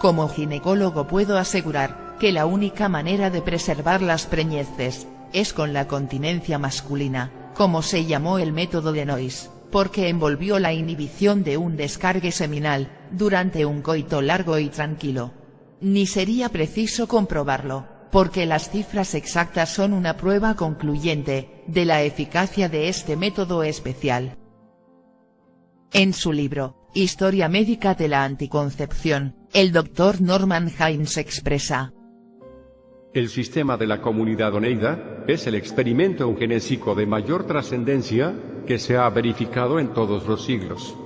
"Como ginecólogo puedo asegurar que la única manera de preservar las preñeces es con la continencia masculina, como se llamó el método de Noyes, porque envolvió la inhibición de un descargue seminal, durante un coito largo y tranquilo. Ni sería preciso comprobarlo, porque las cifras exactas son una prueba concluyente de la eficacia de este método especial". En su libro, Historia médica de la anticoncepción, el Dr. Norman Hines expresa: El sistema de la comunidad Oneida es el experimento eugenésico de mayor trascendencia que se ha verificado en todos los siglos.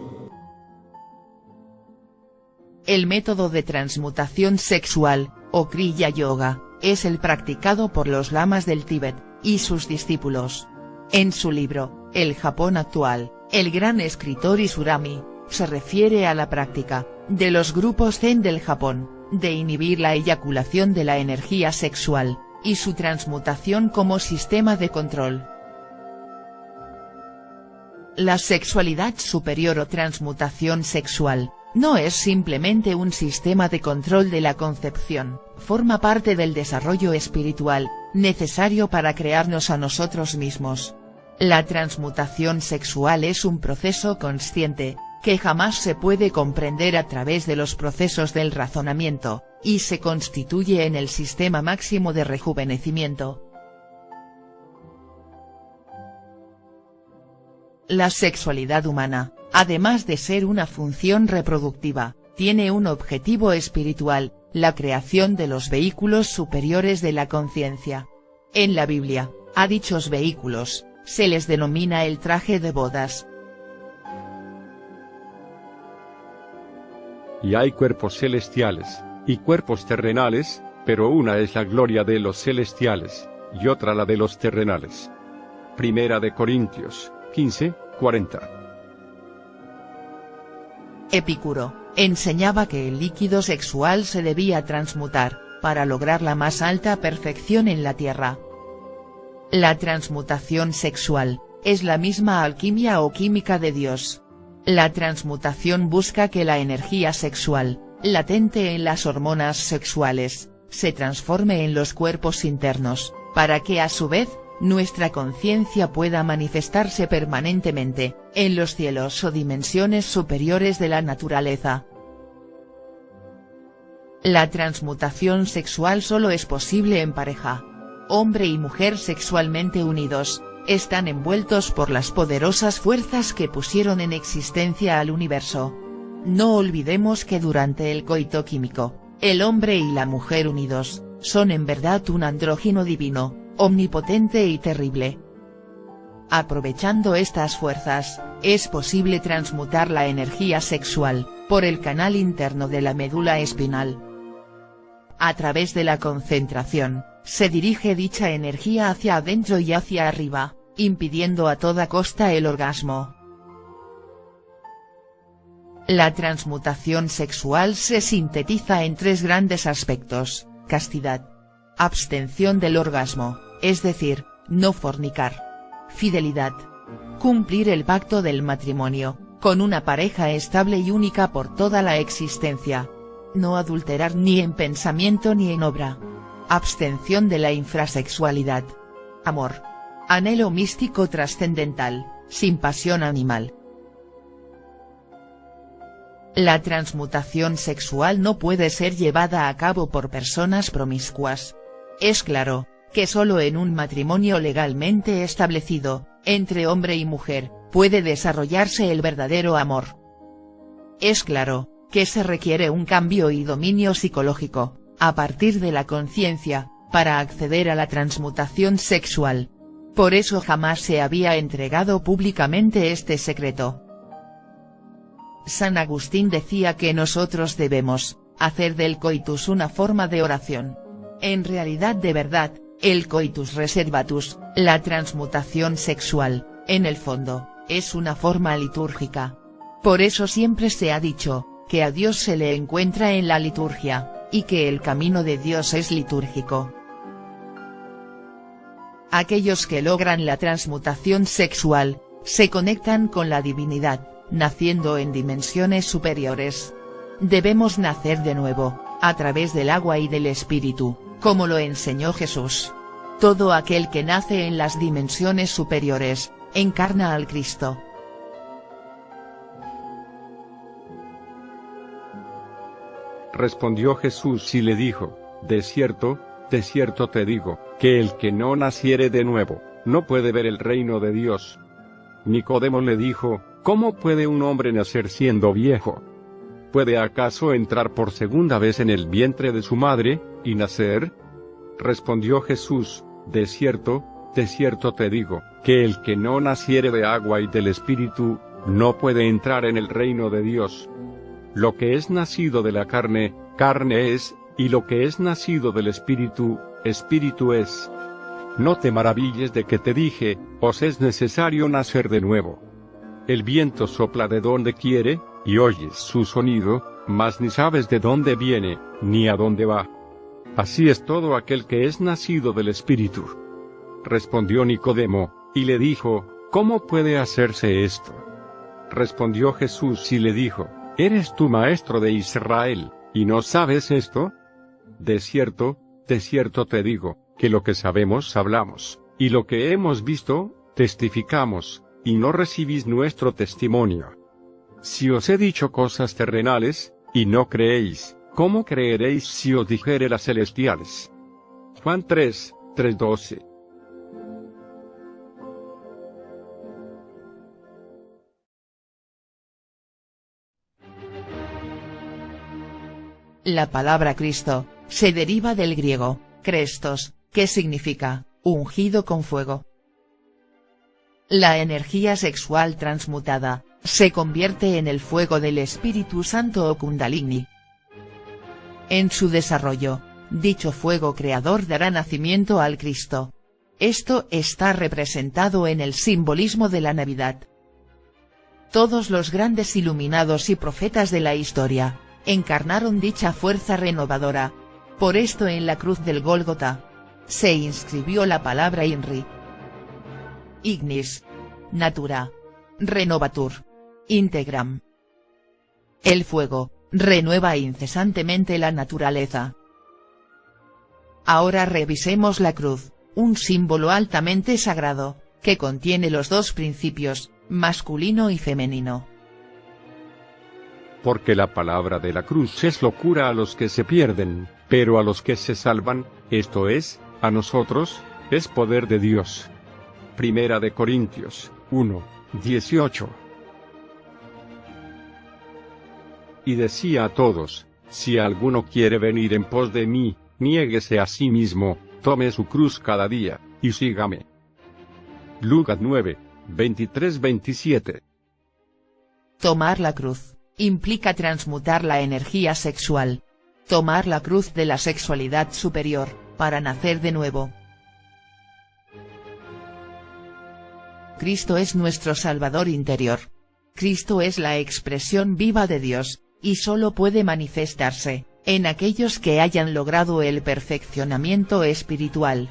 El método de transmutación sexual, o Kriya Yoga, es el practicado por los lamas del Tíbet y sus discípulos. En su libro, El Japón actual, el gran escritor Isurami se refiere a la práctica de los grupos Zen del Japón, de inhibir la eyaculación de la energía sexual, y su transmutación como sistema de control. La sexualidad superior o transmutación sexual, no es simplemente un sistema de control de la concepción, forma parte del desarrollo espiritual, necesario para crearnos a nosotros mismos. La transmutación sexual es un proceso consciente, que jamás se puede comprender a través de los procesos del razonamiento, y se constituye en el sistema máximo de rejuvenecimiento. La sexualidad humana, además de ser una función reproductiva, tiene un objetivo espiritual, la creación de los vehículos superiores de la conciencia. En la Biblia, a dichos vehículos, se les denomina el traje de bodas. Y hay cuerpos celestiales, y cuerpos terrenales, pero una es la gloria de los celestiales, y otra la de los terrenales. Primera de Corintios 15:40. Epicuro enseñaba que el líquido sexual se debía transmutar, para lograr la más alta perfección en la tierra. La transmutación sexual es la misma alquimia o química de Dios. La transmutación busca que la energía sexual, latente en las hormonas sexuales, se transforme en los cuerpos internos, para que a su vez, nuestra conciencia pueda manifestarse permanentemente, en los cielos o dimensiones superiores de la naturaleza. La transmutación sexual solo es posible en pareja. Hombre y mujer sexualmente unidos, están envueltos por las poderosas fuerzas que pusieron en existencia al universo. No olvidemos que durante el coito químico, el hombre y la mujer unidos, son en verdad un andrógino divino, omnipotente y terrible. Aprovechando estas fuerzas, es posible transmutar la energía sexual, por el canal interno de la médula espinal. A través de la concentración, se dirige dicha energía hacia adentro y hacia arriba, impidiendo a toda costa el orgasmo. La transmutación sexual se sintetiza en tres grandes aspectos: castidad, abstención del orgasmo, es decir, no fornicar; fidelidad, cumplir el pacto del matrimonio, con una pareja estable y única por toda la existencia; no adulterar ni en pensamiento ni en obra; abstención de la infrasexualidad. Amor, anhelo místico trascendental, sin pasión animal. La transmutación sexual no puede ser llevada a cabo por personas promiscuas. Es claro, que solo en un matrimonio legalmente establecido, entre hombre y mujer, puede desarrollarse el verdadero amor. Es claro, que se requiere un cambio y dominio psicológico, a partir de la conciencia, para acceder a la transmutación sexual. Por eso jamás se había entregado públicamente este secreto. San Agustín decía que nosotros debemos hacer del coitus una forma de oración. En realidad, de verdad, el coitus reservatus, la transmutación sexual, en el fondo, es una forma litúrgica. Por eso siempre se ha dicho, que a Dios se le encuentra en la liturgia, y que el camino de Dios es litúrgico. Aquellos que logran la transmutación sexual, se conectan con la divinidad, naciendo en dimensiones superiores. Debemos nacer de nuevo, a través del agua y del espíritu, como lo enseñó Jesús. Todo aquel que nace en las dimensiones superiores, encarna al Cristo. Respondió Jesús y le dijo: de cierto te digo, que el que no naciere de nuevo, no puede ver el reino de Dios. Nicodemo le dijo: ¿cómo puede un hombre nacer siendo viejo? ¿Puede acaso entrar por segunda vez en el vientre de su madre, y nacer? Respondió Jesús: de cierto te digo, que el que no naciere de agua y del Espíritu, no puede entrar en el reino de Dios. Lo que es nacido de la carne, carne es, y lo que es nacido del Espíritu, espíritu es. No te maravilles de que te dije: os es necesario nacer de nuevo. El viento sopla de donde quiere, y oyes su sonido, mas ni sabes de dónde viene, ni a dónde va. Así es todo aquel que es nacido del Espíritu. Respondió Nicodemo, y le dijo: ¿cómo puede hacerse esto? Respondió Jesús y le dijo: ¿eres tú maestro de Israel, y no sabes esto? De cierto te digo, que lo que sabemos hablamos, y lo que hemos visto, testificamos, y no recibís nuestro testimonio. Si os he dicho cosas terrenales, y no creéis, ¿cómo creeréis si os dijere las celestiales? Juan 3:12. La palabra Cristo, se deriva del griego, Krestos, que significa, ungido con fuego. La energía sexual transmutada, se convierte en el fuego del Espíritu Santo o Kundalini. En su desarrollo, dicho fuego creador dará nacimiento al Cristo. Esto está representado en el simbolismo de la Navidad. Todos los grandes iluminados y profetas de la historia, encarnaron dicha fuerza renovadora. Por esto en la cruz del Gólgota, se inscribió la palabra INRI. Ignis. Natura. Renovatur. Integram. El fuego, renueva incesantemente la naturaleza. Ahora revisemos la cruz, un símbolo altamente sagrado, que contiene los dos principios, masculino y femenino. Porque la palabra de la cruz es locura a los que se pierden, pero a los que se salvan, esto es, a nosotros, es poder de Dios. Primera de Corintios 1:18. Y decía a todos: si alguno quiere venir en pos de mí, niéguese a sí mismo, tome su cruz cada día, y sígame. Lucas 9:23-27. Tomar la cruz implica transmutar la energía sexual. Tomar la cruz de la sexualidad superior, para nacer de nuevo. Cristo es nuestro Salvador interior. Cristo es la expresión viva de Dios, y solo puede manifestarse en aquellos que hayan logrado el perfeccionamiento espiritual.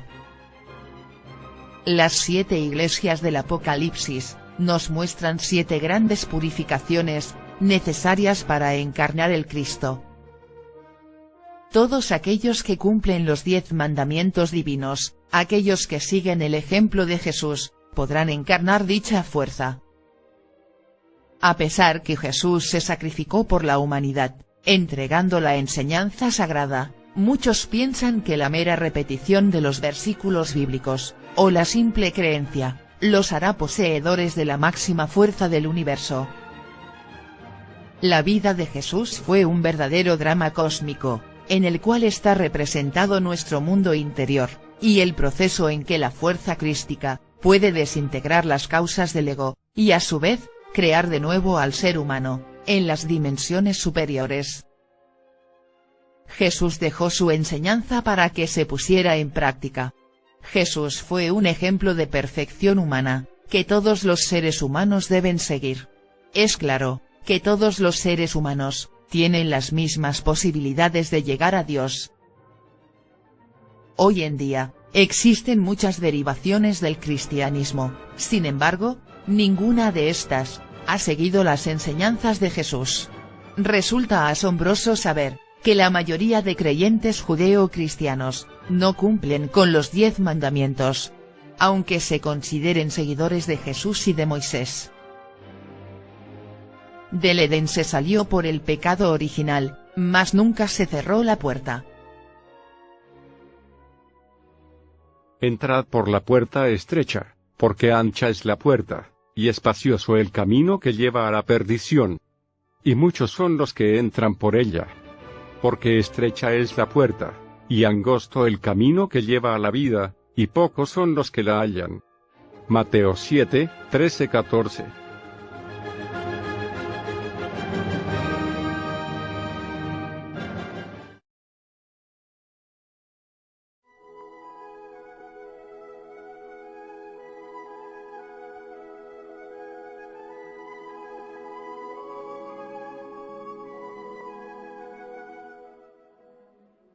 Las 7 iglesias del Apocalipsis nos muestran 7 grandes purificaciones necesarias para encarnar el Cristo. Todos aquellos que cumplen los 10 mandamientos divinos, aquellos que siguen el ejemplo de Jesús, podrán encarnar dicha fuerza. A pesar que Jesús se sacrificó por la humanidad, entregando la enseñanza sagrada, muchos piensan que la mera repetición de los versículos bíblicos, o la simple creencia, los hará poseedores de la máxima fuerza del universo. La vida de Jesús fue un verdadero drama cósmico, en el cual está representado nuestro mundo interior, y el proceso en que la fuerza crística puede desintegrar las causas del ego, y a su vez, crear de nuevo al ser humano, en las dimensiones superiores. Jesús dejó su enseñanza para que se pusiera en práctica. Jesús fue un ejemplo de perfección humana, que todos los seres humanos deben seguir. Es claro, que todos los seres humanos tienen las mismas posibilidades de llegar a Dios. Hoy en día, existen muchas derivaciones del cristianismo, sin embargo, ninguna de estas ha seguido las enseñanzas de Jesús. Resulta asombroso saber que la mayoría de creyentes judeo-cristianos no cumplen con los 10 mandamientos, aunque se consideren seguidores de Jesús y de Moisés. Del Edén se salió por el pecado original, mas nunca se cerró la puerta. Entrad por la puerta estrecha, porque ancha es la puerta, y espacioso el camino que lleva a la perdición. Y muchos son los que entran por ella. Porque estrecha es la puerta, y angosto el camino que lleva a la vida, y pocos son los que la hallan. Mateo 7, 13-14.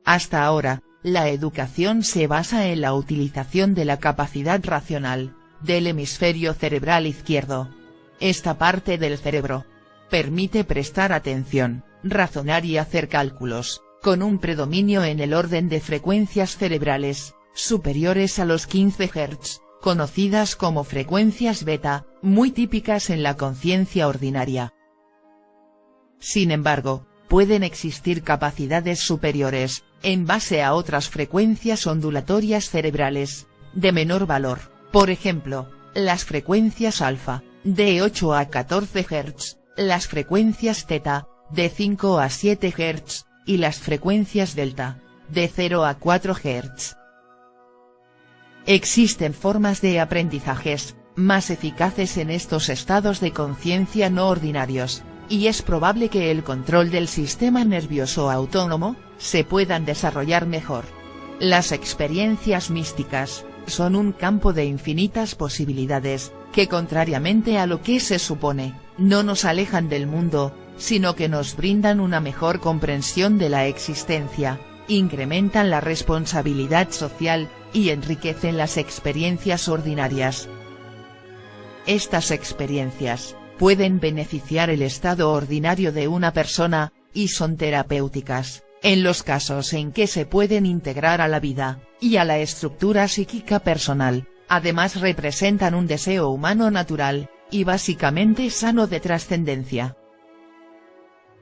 Hasta ahora, la educación se basa en la utilización de la capacidad racional, del hemisferio cerebral izquierdo. Esta parte del cerebro permite prestar atención, razonar y hacer cálculos, con un predominio en el orden de frecuencias cerebrales, superiores a los 15 Hz, conocidas como frecuencias beta, muy típicas en la conciencia ordinaria. Sin embargo, pueden existir capacidades superiores, en base a otras frecuencias ondulatorias cerebrales, de menor valor, por ejemplo, las frecuencias alfa, de 8 a 14 Hz, las frecuencias teta, de 5 a 7 Hz, y las frecuencias delta, de 0 a 4 Hz. Existen formas de aprendizajes más eficaces en estos estados de conciencia no ordinarios, y es probable que el control del sistema nervioso autónomo se puedan desarrollar mejor. Las experiencias místicas son un campo de infinitas posibilidades, que contrariamente a lo que se supone, no nos alejan del mundo, sino que nos brindan una mejor comprensión de la existencia, incrementan la responsabilidad social, y enriquecen las experiencias ordinarias. Estas experiencias pueden beneficiar el estado ordinario de una persona, y son terapéuticas, en los casos en que se pueden integrar a la vida, y a la estructura psíquica personal. Además representan un deseo humano natural, y básicamente sano de trascendencia.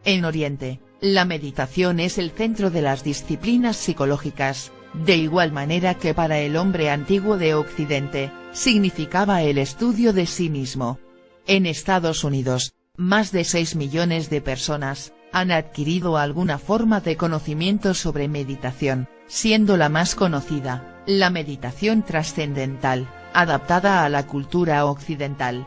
En Oriente, la meditación es el centro de las disciplinas psicológicas, de igual manera que para el hombre antiguo de Occidente, significaba el estudio de sí mismo. En Estados Unidos, más de 6 millones de personas han adquirido alguna forma de conocimiento sobre meditación, siendo la más conocida, la meditación trascendental, adaptada a la cultura occidental.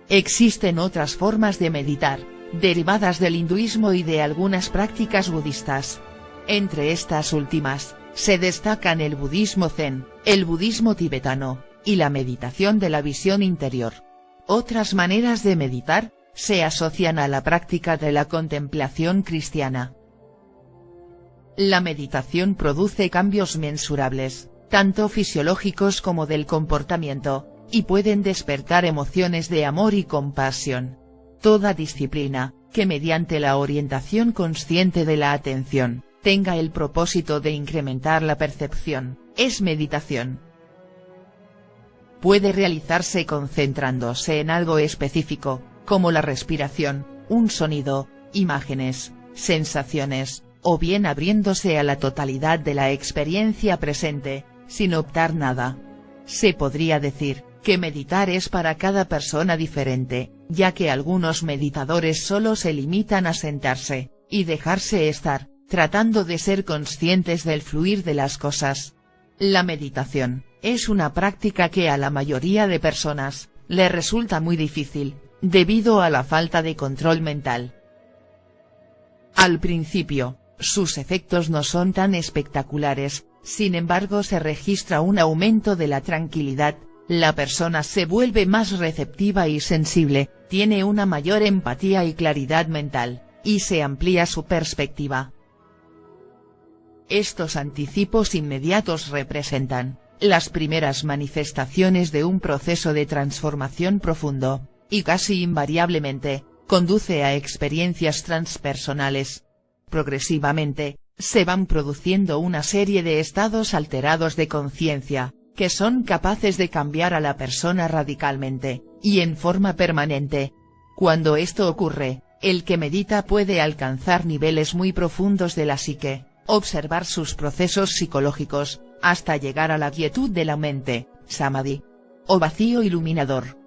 Existen otras formas de meditar, derivadas del hinduismo y de algunas prácticas budistas. Entre estas últimas, Se destacan el budismo zen, el budismo tibetano, y la meditación de la visión interior. Otras maneras de meditar se asocian a la práctica de la contemplación cristiana. La meditación produce cambios mensurables, tanto fisiológicos como del comportamiento, y pueden despertar emociones de amor y compasión. Toda disciplina, que mediante la orientación consciente de la atención, tenga el propósito de incrementar la percepción, es meditación. Puede realizarse concentrándose en algo específico, como la respiración, un sonido, imágenes, sensaciones, o bien abriéndose a la totalidad de la experiencia presente, sin optar nada. Se podría decir que meditar es para cada persona diferente, ya que algunos meditadores solo se limitan a sentarse, y dejarse estar, tratando de ser conscientes del fluir de las cosas. La meditación es una práctica que a la mayoría de personas le resulta muy difícil, debido a la falta de control mental. Al principio, sus efectos no son tan espectaculares, sin embargo se registra un aumento de la tranquilidad, la persona se vuelve más receptiva y sensible, tiene una mayor empatía y claridad mental, y se amplía su perspectiva. Estos anticipos inmediatos representan las primeras manifestaciones de un proceso de transformación profundo, y casi invariablemente, conduce a experiencias transpersonales. Progresivamente, se van produciendo una serie de estados alterados de conciencia, que son capaces de cambiar a la persona radicalmente, y en forma permanente. Cuando esto ocurre, el que medita puede alcanzar niveles muy profundos de la psique, observar sus procesos psicológicos, hasta llegar a la quietud de la mente, samadhi, o vacío iluminador.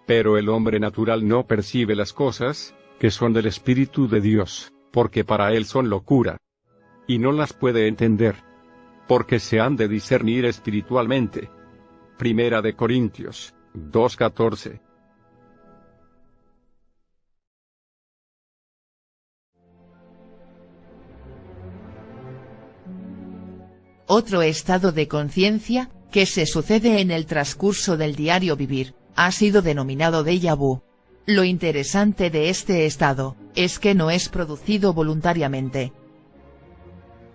Pero el hombre natural no percibe las cosas, que son del Espíritu de Dios, porque para él son locura. Y no las puede entender, porque se han de discernir espiritualmente. Primera de Corintios 2:14. Otro estado de conciencia, que se sucede en el transcurso del diario vivir, ha sido denominado déjà vu. Lo interesante de este estado, es que no es producido voluntariamente.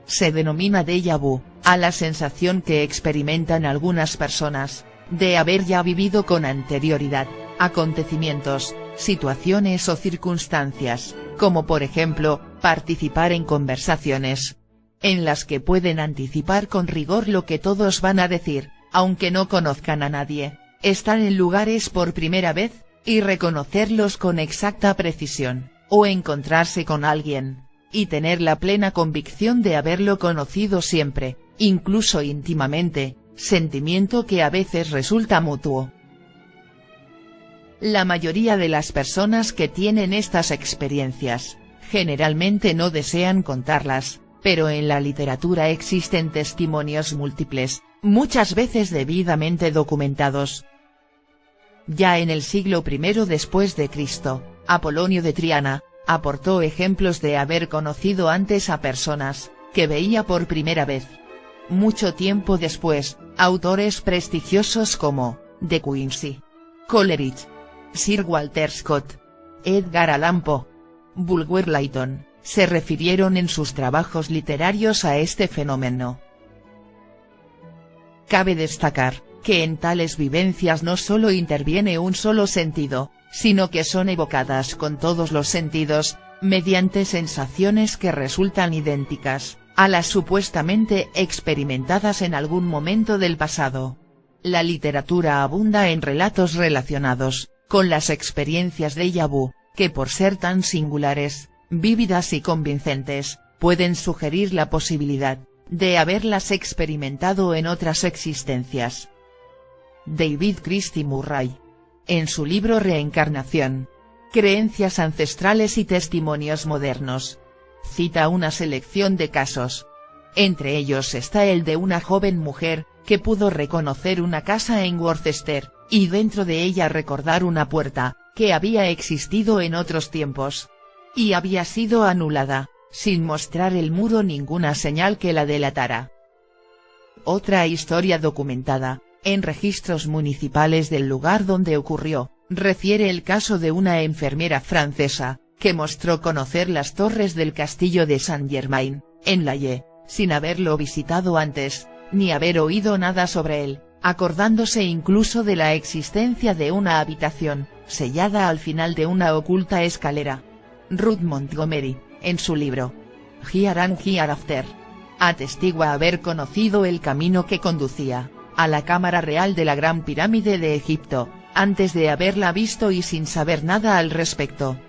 Se denomina déjà vu a la sensación que experimentan algunas personas, de haber ya vivido con anterioridad, acontecimientos, situaciones o circunstancias, como por ejemplo, participar en conversaciones, en las que pueden anticipar con rigor lo que todos van a decir, aunque no conozcan a nadie, estar en lugares por primera vez, y reconocerlos con exacta precisión, o encontrarse con alguien, y tener la plena convicción de haberlo conocido siempre, incluso íntimamente, sentimiento que a veces resulta mutuo. La mayoría de las personas que tienen estas experiencias, generalmente no desean contarlas, pero en la literatura existen testimonios múltiples, muchas veces debidamente documentados. Ya en el siglo I después de Cristo, Apolonio de Triana, aportó ejemplos de haber conocido antes a personas, que veía por primera vez. Mucho tiempo después, autores prestigiosos como De Quincey, Coleridge, Sir Walter Scott, Edgar Allan Poe, Bulwer Lytton, se refirieron en sus trabajos literarios a este fenómeno. Cabe destacar, que en tales vivencias no solo interviene un solo sentido, sino que son evocadas con todos los sentidos, mediante sensaciones que resultan idénticas a las supuestamente experimentadas en algún momento del pasado. La literatura abunda en relatos relacionados con las experiencias déjà vu, que por ser tan singulares, vívidas y convincentes, pueden sugerir la posibilidad de haberlas experimentado en otras existencias. David Christie Murray, en su libro Reencarnación, Creencias ancestrales y testimonios modernos, cita una selección de casos. Entre ellos está el de una joven mujer, que pudo reconocer una casa en Worcester, y dentro de ella recordar una puerta, que había existido en otros tiempos, y había sido anulada, sin mostrar el muro ninguna señal que la delatara. Otra historia documentada, en registros municipales del lugar donde ocurrió, refiere el caso de una enfermera francesa, que mostró conocer las torres del castillo de Saint-Germain, en La Haye, sin haberlo visitado antes, ni haber oído nada sobre él, acordándose incluso de la existencia de una habitación, sellada al final de una oculta escalera. Ruth Montgomery, en su libro Here and Hereafter, atestigua haber conocido el camino que conducía a la Cámara Real de la Gran Pirámide de Egipto, antes de haberla visto y sin saber nada al respecto.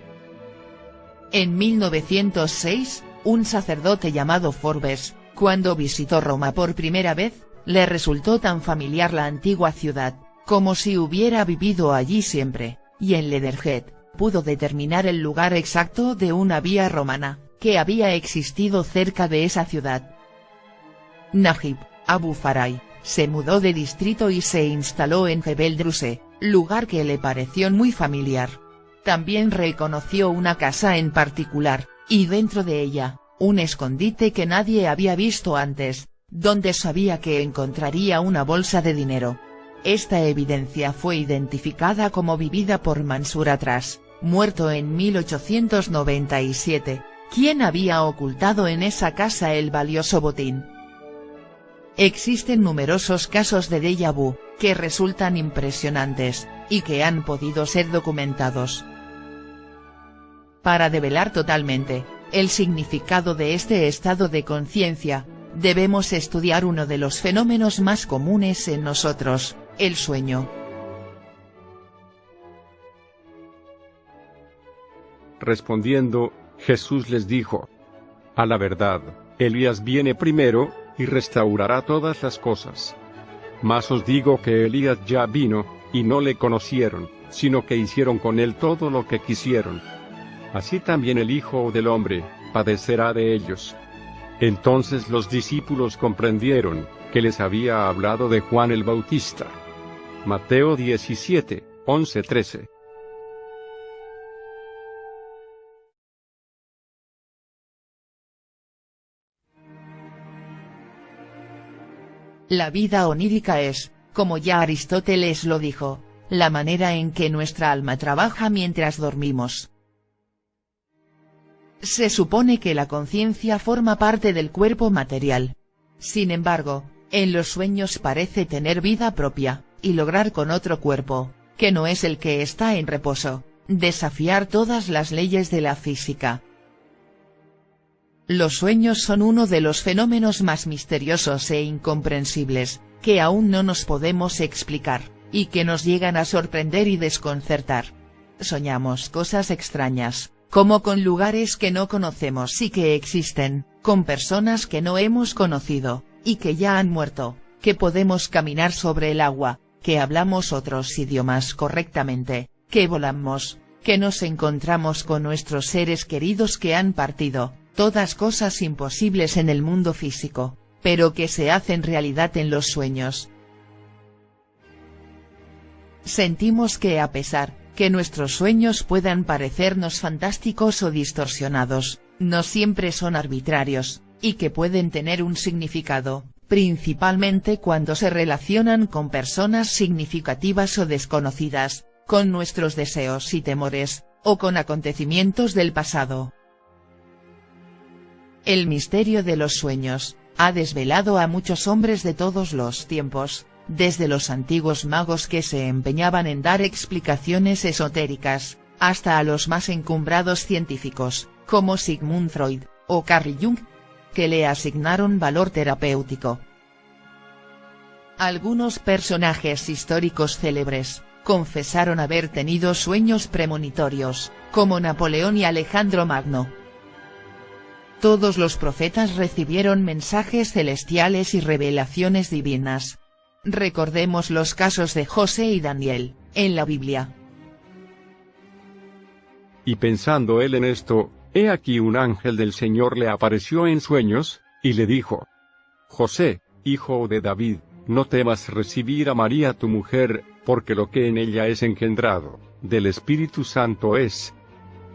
En 1906, un sacerdote llamado Forbes, cuando visitó Roma por primera vez, le resultó tan familiar la antigua ciudad, como si hubiera vivido allí siempre, y en Leatherhead, pudo determinar el lugar exacto de una vía romana, que había existido cerca de esa ciudad. Najib Abu Faray, se mudó de distrito y se instaló en Jebel Druse, lugar que le pareció muy familiar. También reconoció una casa en particular, y dentro de ella, un escondite que nadie había visto antes, donde sabía que encontraría una bolsa de dinero. Esta evidencia fue identificada como vivida por Mansur Atras, muerto en 1897, quien había ocultado en esa casa el valioso botín. Existen numerosos casos de déjà vu, que resultan impresionantes, y que han podido ser documentados. Para develar totalmente el significado de este estado de conciencia, debemos estudiar uno de los fenómenos más comunes en nosotros, el sueño. Respondiendo, Jesús les dijo: a la verdad, Elías viene primero, y restaurará todas las cosas. Mas os digo que Elías ya vino, y no le conocieron, sino que hicieron con él todo lo que quisieron. Así también el Hijo del Hombre padecerá de ellos. Entonces los discípulos comprendieron que les había hablado de Juan el Bautista. Mateo 17, 11-13. La vida onírica es, como ya Aristóteles lo dijo, la manera en que nuestra alma trabaja mientras dormimos. Se supone que la conciencia forma parte del cuerpo material. Sin embargo, en los sueños parece tener vida propia, y lograr con otro cuerpo, que no es el que está en reposo, desafiar todas las leyes de la física. Los sueños son uno de los fenómenos más misteriosos e incomprensibles, que aún no nos podemos explicar, y que nos llegan a sorprender y desconcertar. Soñamos cosas extrañas, como con lugares que no conocemos y que existen, con personas que no hemos conocido, y que ya han muerto, que podemos caminar sobre el agua, que hablamos otros idiomas correctamente, que volamos, que nos encontramos con nuestros seres queridos que han partido. Todas cosas imposibles en el mundo físico, pero que se hacen realidad en los sueños. Sentimos que a pesar que nuestros sueños puedan parecernos fantásticos o distorsionados, no siempre son arbitrarios, y que pueden tener un significado, principalmente cuando se relacionan con personas significativas o desconocidas, con nuestros deseos y temores, o con acontecimientos del pasado. El misterio de los sueños ha desvelado a muchos hombres de todos los tiempos, desde los antiguos magos que se empeñaban en dar explicaciones esotéricas, hasta a los más encumbrados científicos, como Sigmund Freud, o Carl Jung, que le asignaron valor terapéutico. Algunos personajes históricos célebres confesaron haber tenido sueños premonitorios, como Napoleón y Alejandro Magno. Todos los profetas recibieron mensajes celestiales y revelaciones divinas. Recordemos los casos de José y Daniel, en la Biblia. Y pensando él en esto, he aquí un ángel del Señor le apareció en sueños, y le dijo: José, hijo de David, no temas recibir a María tu mujer, porque lo que en ella es engendrado del Espíritu Santo es.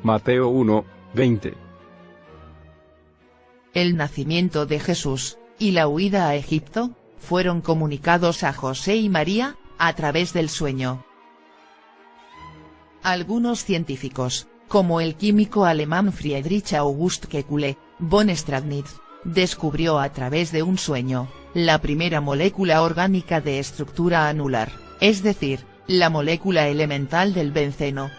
Mateo 1, 20. El nacimiento de Jesús, y la huida a Egipto, fueron comunicados a José y María, a través del sueño. Algunos científicos, como el químico alemán Friedrich August Kekulé von Stragnitz, descubrió a través de un sueño, la primera molécula orgánica de estructura anular, es decir, la molécula elemental del benceno.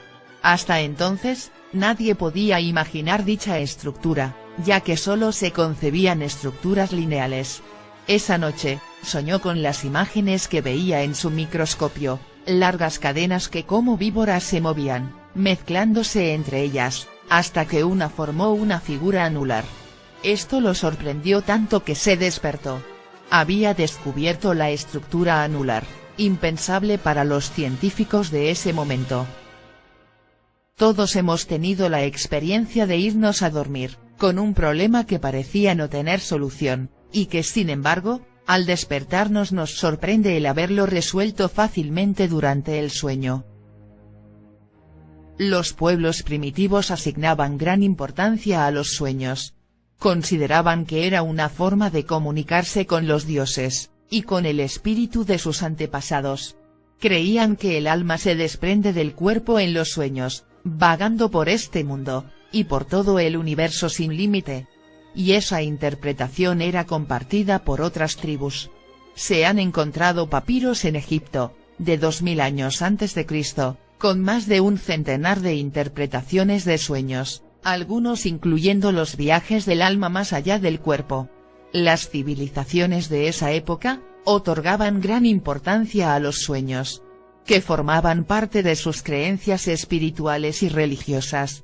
Hasta entonces, nadie podía imaginar dicha estructura, ya que solo se concebían estructuras lineales. Esa noche, soñó con las imágenes que veía en su microscopio, largas cadenas que como víboras se movían, mezclándose entre ellas, hasta que una formó una figura anular. Esto lo sorprendió tanto que se despertó. Había descubierto la estructura anular, impensable para los científicos de ese momento. Todos hemos tenido la experiencia de irnos a dormir, con un problema que parecía no tener solución, y que sin embargo, al despertarnos nos sorprende el haberlo resuelto fácilmente durante el sueño. Los pueblos primitivos asignaban gran importancia a los sueños. Consideraban que era una forma de comunicarse con los dioses, y con el espíritu de sus antepasados. Creían que el alma se desprende del cuerpo en los sueños, vagando por este mundo, y por todo el universo sin límite. Y esa interpretación era compartida por otras tribus. Se han encontrado papiros en Egipto, de 2000 años antes de Cristo, con más de un centenar de interpretaciones de sueños, algunos incluyendo los viajes del alma más allá del cuerpo. Las civilizaciones de esa época, otorgaban gran importancia a los sueños, que formaban parte de sus creencias espirituales y religiosas.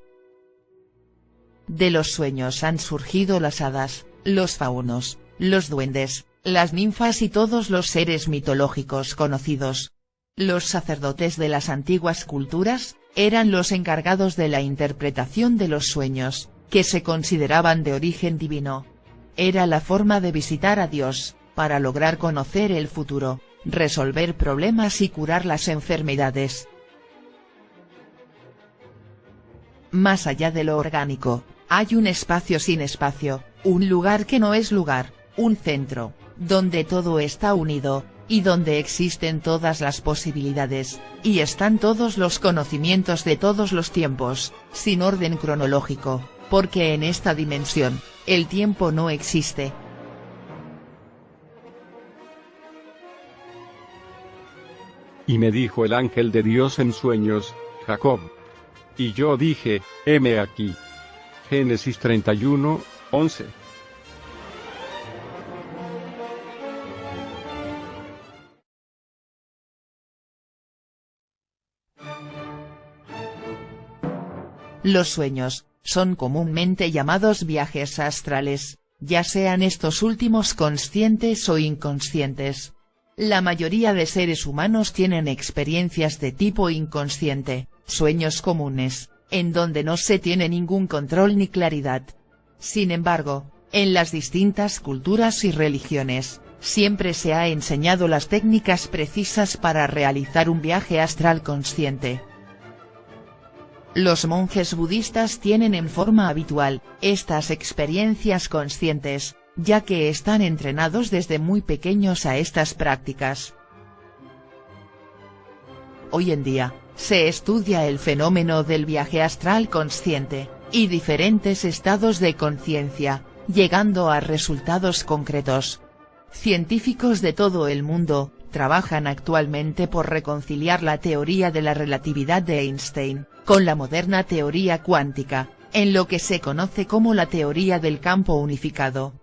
De los sueños han surgido las hadas, los faunos, los duendes, las ninfas y todos los seres mitológicos conocidos. Los sacerdotes de las antiguas culturas, eran los encargados de la interpretación de los sueños, que se consideraban de origen divino. Era la forma de visitar a Dios, para lograr conocer el futuro, resolver problemas y curar las enfermedades. Más allá de lo orgánico, hay un espacio sin espacio, un lugar que no es lugar, un centro, donde todo está unido, y donde existen todas las posibilidades, y están todos los conocimientos de todos los tiempos, sin orden cronológico, porque en esta dimensión, el tiempo no existe. Y me dijo el ángel de Dios en sueños, Jacob. Y yo dije, heme aquí. Génesis 31, 11. Los sueños, son comúnmente llamados viajes astrales, ya sean estos últimos conscientes o inconscientes. La mayoría de seres humanos tienen experiencias de tipo inconsciente, sueños comunes, en donde no se tiene ningún control ni claridad. Sin embargo, en las distintas culturas y religiones, siempre se ha enseñado las técnicas precisas para realizar un viaje astral consciente. Los monjes budistas tienen en forma habitual, estas experiencias conscientes, ya que están entrenados desde muy pequeños a estas prácticas. Hoy en día, se estudia el fenómeno del viaje astral consciente, y diferentes estados de conciencia, llegando a resultados concretos. Científicos de todo el mundo, trabajan actualmente por reconciliar la teoría de la relatividad de Einstein, con la moderna teoría cuántica, en lo que se conoce como la teoría del campo unificado.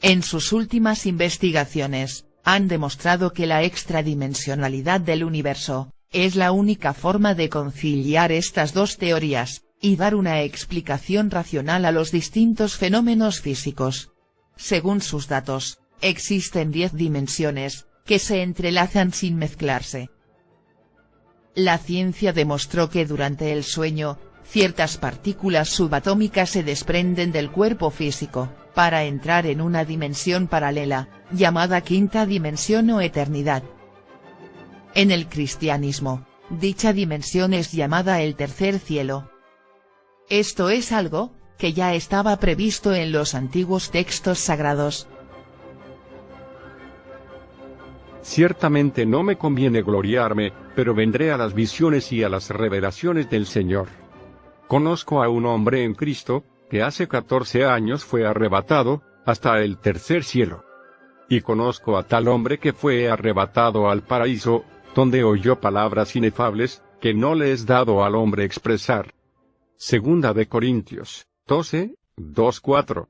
En sus últimas investigaciones, han demostrado que la extradimensionalidad del universo, es la única forma de conciliar estas dos teorías, y dar una explicación racional a los distintos fenómenos físicos. Según sus datos, existen 10 dimensiones, que se entrelazan sin mezclarse. La ciencia demostró que durante el sueño, ciertas partículas subatómicas se desprenden del cuerpo físico, para entrar en una dimensión paralela, llamada quinta dimensión o eternidad. En el cristianismo, dicha dimensión es llamada el tercer cielo. Esto es algo que ya estaba previsto en los antiguos textos sagrados. Ciertamente no me conviene gloriarme, pero vendré a las visiones y a las revelaciones del Señor. Conozco a un hombre en Cristo, que hace 14 años fue arrebatado, hasta el tercer cielo. Y conozco a tal hombre que fue arrebatado al paraíso, donde oyó palabras inefables, que no le es dado al hombre expresar. Segunda de Corintios 12, 2-4.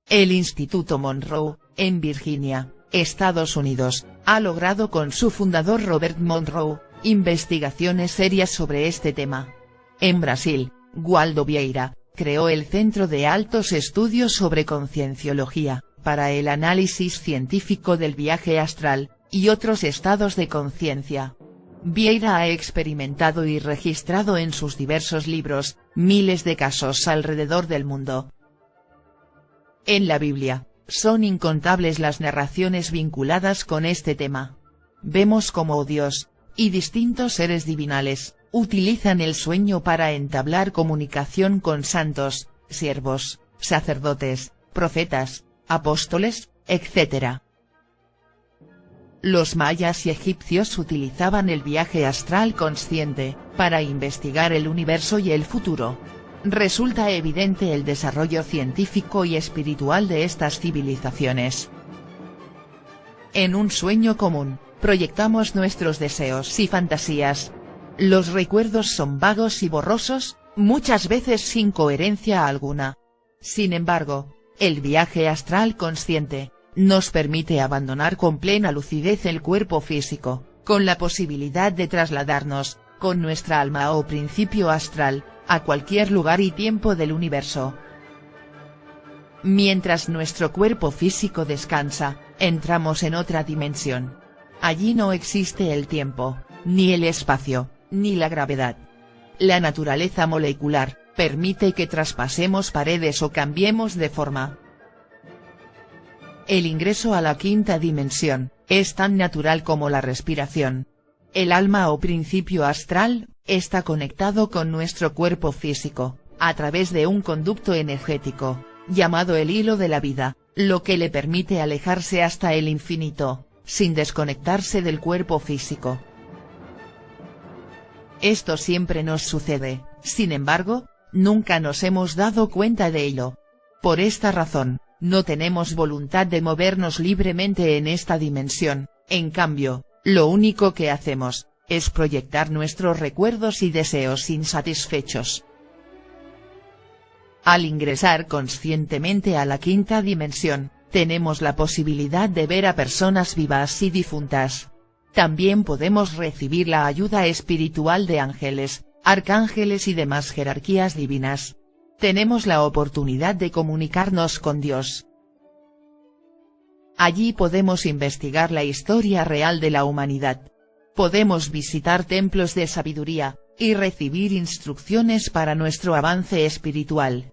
El Instituto Monroe, en Virginia, Estados Unidos, ha logrado con su fundador Robert Monroe, investigaciones serias sobre este tema. En Brasil, Waldo Vieira, creó el Centro de Altos Estudios sobre Concienciología, para el análisis científico del viaje astral, y otros estados de conciencia. Vieira ha experimentado y registrado en sus diversos libros, miles de casos alrededor del mundo. En la Biblia, son incontables las narraciones vinculadas con este tema. Vemos cómo Dios, y distintos seres divinales, utilizan el sueño para entablar comunicación con santos, siervos, sacerdotes, profetas, apóstoles, etc. Los mayas y egipcios utilizaban el viaje astral consciente, para investigar el universo y el futuro. Resulta evidente el desarrollo científico y espiritual de estas civilizaciones. En un sueño común, proyectamos nuestros deseos y fantasías. Los recuerdos son vagos y borrosos, muchas veces sin coherencia alguna. Sin embargo, el viaje astral consciente nos permite abandonar con plena lucidez el cuerpo físico, con la posibilidad de trasladarnos, con nuestra alma o principio astral, a cualquier lugar y tiempo del universo. Mientras nuestro cuerpo físico descansa, entramos en otra dimensión. Allí no existe el tiempo, ni el espacio, ni la gravedad. La naturaleza molecular permite que traspasemos paredes o cambiemos de forma. El ingreso a la quinta dimensión es tan natural como la respiración. El alma o principio astral está conectado con nuestro cuerpo físico, a través de un conducto energético, llamado el hilo de la vida, lo que le permite alejarse hasta el infinito, sin desconectarse del cuerpo físico. Esto siempre nos sucede, sin embargo, nunca nos hemos dado cuenta de ello. Por esta razón, no tenemos voluntad de movernos libremente en esta dimensión, en cambio, lo único que hacemos es proyectar nuestros recuerdos y deseos insatisfechos. Al ingresar conscientemente a la quinta dimensión, tenemos la posibilidad de ver a personas vivas y difuntas. También podemos recibir la ayuda espiritual de ángeles, arcángeles y demás jerarquías divinas. Tenemos la oportunidad de comunicarnos con Dios. Allí podemos investigar la historia real de la humanidad. Podemos visitar templos de sabiduría, y recibir instrucciones para nuestro avance espiritual.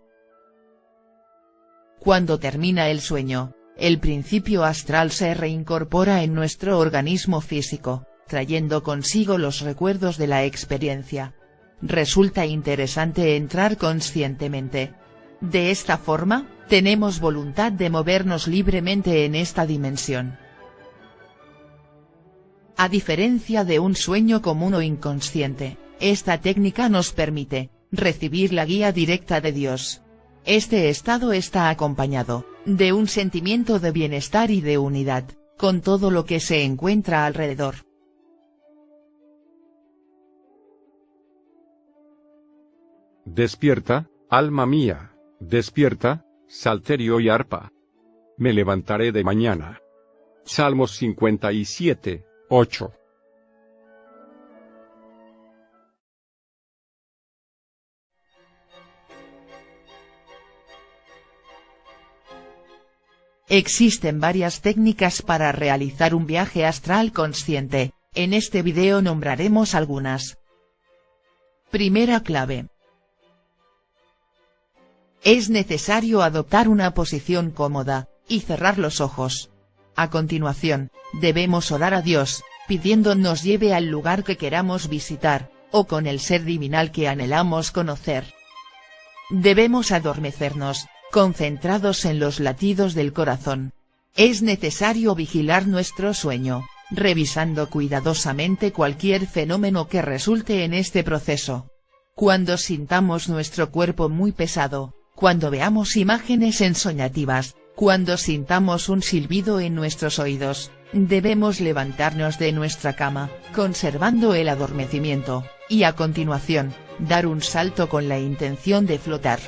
Cuando termina el sueño, el principio astral se reincorpora en nuestro organismo físico, trayendo consigo los recuerdos de la experiencia. Resulta interesante entrar conscientemente. De esta forma, tenemos voluntad de movernos libremente en esta dimensión. A diferencia de un sueño común o inconsciente, esta técnica nos permite recibir la guía directa de Dios. Este estado está acompañado de un sentimiento de bienestar y de unidad con todo lo que se encuentra alrededor. Despierta, alma mía, despierta, salterio y arpa. Me levantaré de mañana. Salmos 57, 8. Existen varias técnicas para realizar un viaje astral consciente, en este video nombraremos algunas. Primera clave. Es necesario adoptar una posición cómoda, y cerrar los ojos. A continuación, debemos orar a Dios, pidiendo nos lleve al lugar que queramos visitar, o con el ser divinal que anhelamos conocer. Debemos adormecernos, concentrados en los latidos del corazón. Es necesario vigilar nuestro sueño, revisando cuidadosamente cualquier fenómeno que resulte en este proceso. Cuando sintamos nuestro cuerpo muy pesado, cuando veamos imágenes ensoñativas, cuando sintamos un silbido en nuestros oídos, debemos levantarnos de nuestra cama, conservando el adormecimiento, y a continuación, dar un salto con la intención de flotar.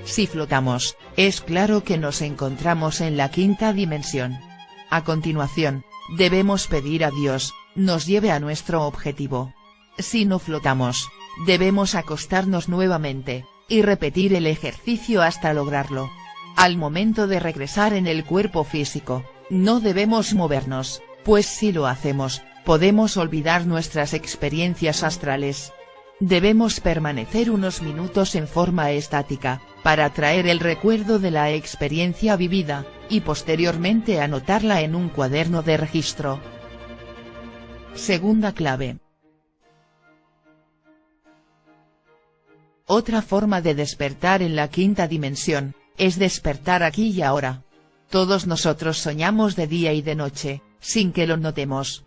Si flotamos, es claro que nos encontramos en la quinta dimensión. A continuación, debemos pedir a Dios, nos lleve a nuestro objetivo. Si no flotamos, debemos acostarnos nuevamente, y repetir el ejercicio hasta lograrlo. Al momento de regresar en el cuerpo físico, no debemos movernos, pues si lo hacemos, podemos olvidar nuestras experiencias astrales. Debemos permanecer unos minutos en forma estática, para traer el recuerdo de la experiencia vivida, y posteriormente anotarla en un cuaderno de registro. Segunda clave. Otra forma de despertar en la quinta dimensión, es despertar aquí y ahora. Todos nosotros soñamos de día y de noche, sin que lo notemos.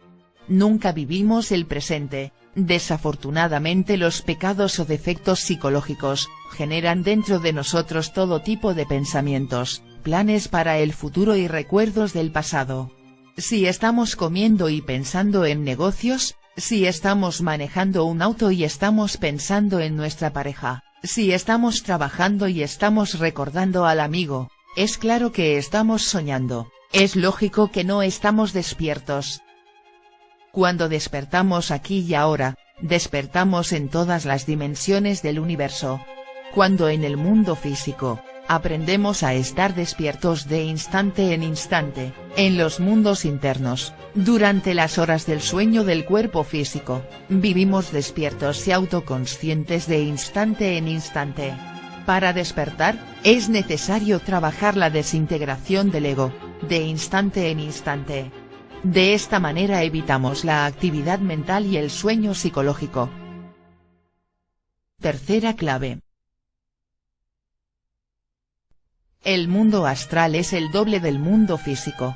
Nunca vivimos el presente. Desafortunadamente los pecados o defectos psicológicos, generan dentro de nosotros todo tipo de pensamientos, planes para el futuro y recuerdos del pasado. Si estamos comiendo y pensando en negocios, si estamos manejando un auto y estamos pensando en nuestra pareja, si estamos trabajando y estamos recordando al amigo, es claro que estamos soñando, es lógico que no estamos despiertos. Cuando despertamos aquí y ahora, despertamos en todas las dimensiones del universo. Cuando en el mundo físico, aprendemos a estar despiertos de instante en instante, en los mundos internos, durante las horas del sueño del cuerpo físico, vivimos despiertos y autoconscientes de instante en instante. Para despertar, es necesario trabajar la desintegración del ego, de instante en instante. De esta manera evitamos la actividad mental y el sueño psicológico. Tercera clave. El mundo astral es el doble del mundo físico.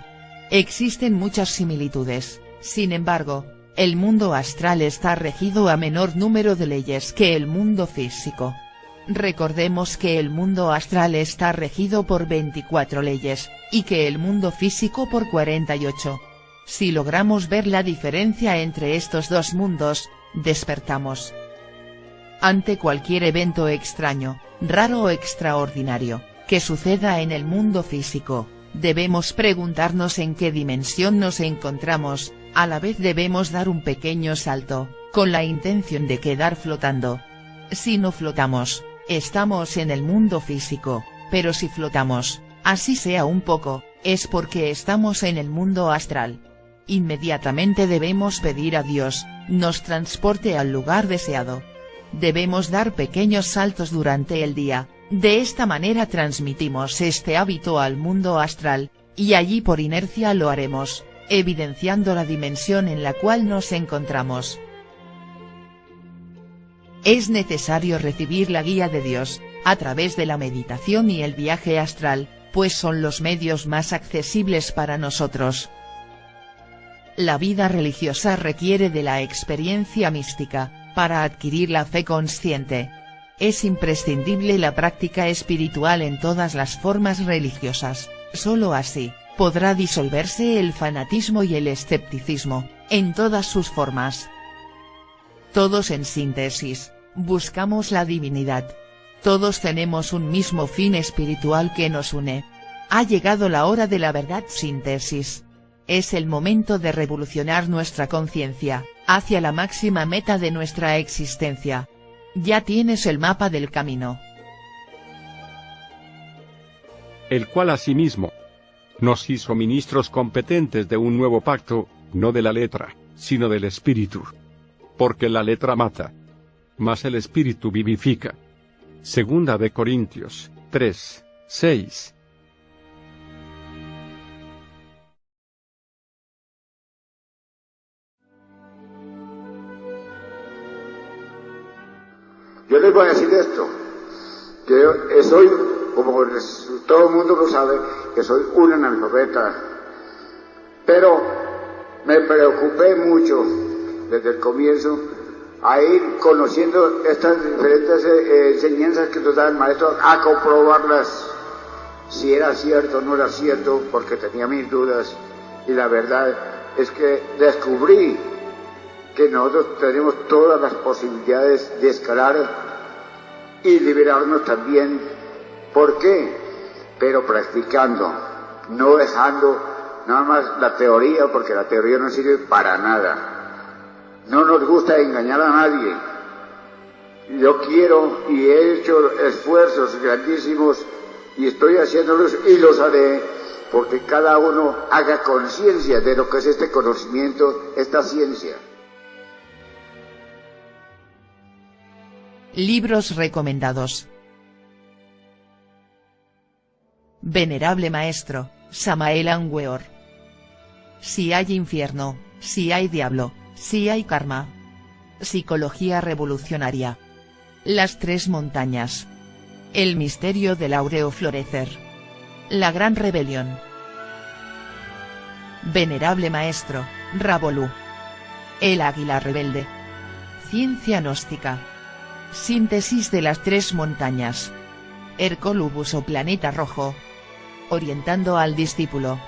Existen muchas similitudes, sin embargo, el mundo astral está regido a menor número de leyes que el mundo físico. Recordemos que el mundo astral está regido por 24 leyes, y que el mundo físico por 48. Si logramos ver la diferencia entre estos dos mundos, despertamos. Ante cualquier evento extraño, raro o extraordinario, que suceda en el mundo físico, debemos preguntarnos en qué dimensión nos encontramos, a la vez debemos dar un pequeño salto, con la intención de quedar flotando. Si no flotamos, estamos en el mundo físico, pero si flotamos, así sea un poco, es porque estamos en el mundo astral. Inmediatamente debemos pedir a Dios, nos transporte al lugar deseado. Debemos dar pequeños saltos durante el día, de esta manera transmitimos este hábito al mundo astral, y allí por inercia lo haremos, evidenciando la dimensión en la cual nos encontramos. Es necesario recibir la guía de Dios, a través de la meditación y el viaje astral, pues son los medios más accesibles para nosotros. La vida religiosa requiere de la experiencia mística, para adquirir la fe consciente. Es imprescindible la práctica espiritual en todas las formas religiosas, solo así, podrá disolverse el fanatismo y el escepticismo, en todas sus formas. Todos en síntesis, buscamos la divinidad. Todos tenemos un mismo fin espiritual que nos une. Ha llegado la hora de la verdad síntesis. Es el momento de revolucionar nuestra conciencia, hacia la máxima meta de nuestra existencia. Ya tienes el mapa del camino. El cual asimismo nos hizo ministros competentes de un nuevo pacto, no de la letra, sino del espíritu. Porque la letra mata, mas el espíritu vivifica. Segunda de Corintios 3, 6. Yo les voy a decir esto, que yo soy, como todo el mundo lo sabe, que soy un analfabeta, pero me preocupé mucho desde el comienzo a ir conociendo estas diferentes enseñanzas que nos da el maestro, a comprobarlas, si era cierto o no era cierto, porque tenía mis dudas, y la verdad es que descubrí que nosotros tenemos todas las posibilidades de escalar y liberarnos también. ¿Por qué? Pero practicando, no dejando nada más la teoría, porque la teoría no sirve para nada. No nos gusta engañar a nadie. Yo quiero y he hecho esfuerzos grandísimos y estoy haciéndolos y los haré porque cada uno haga conciencia de lo que es este conocimiento, esta ciencia. Libros recomendados. Venerable Maestro, Samael Aun Weor. Si hay infierno, si hay diablo, si hay karma. Psicología revolucionaria. Las tres montañas. El misterio del áureo florecer. La gran rebelión. Venerable Maestro, Ravolú. El águila rebelde. Ciencia gnóstica. Síntesis de las tres montañas. Hercolubus o planeta rojo. Orientando al discípulo.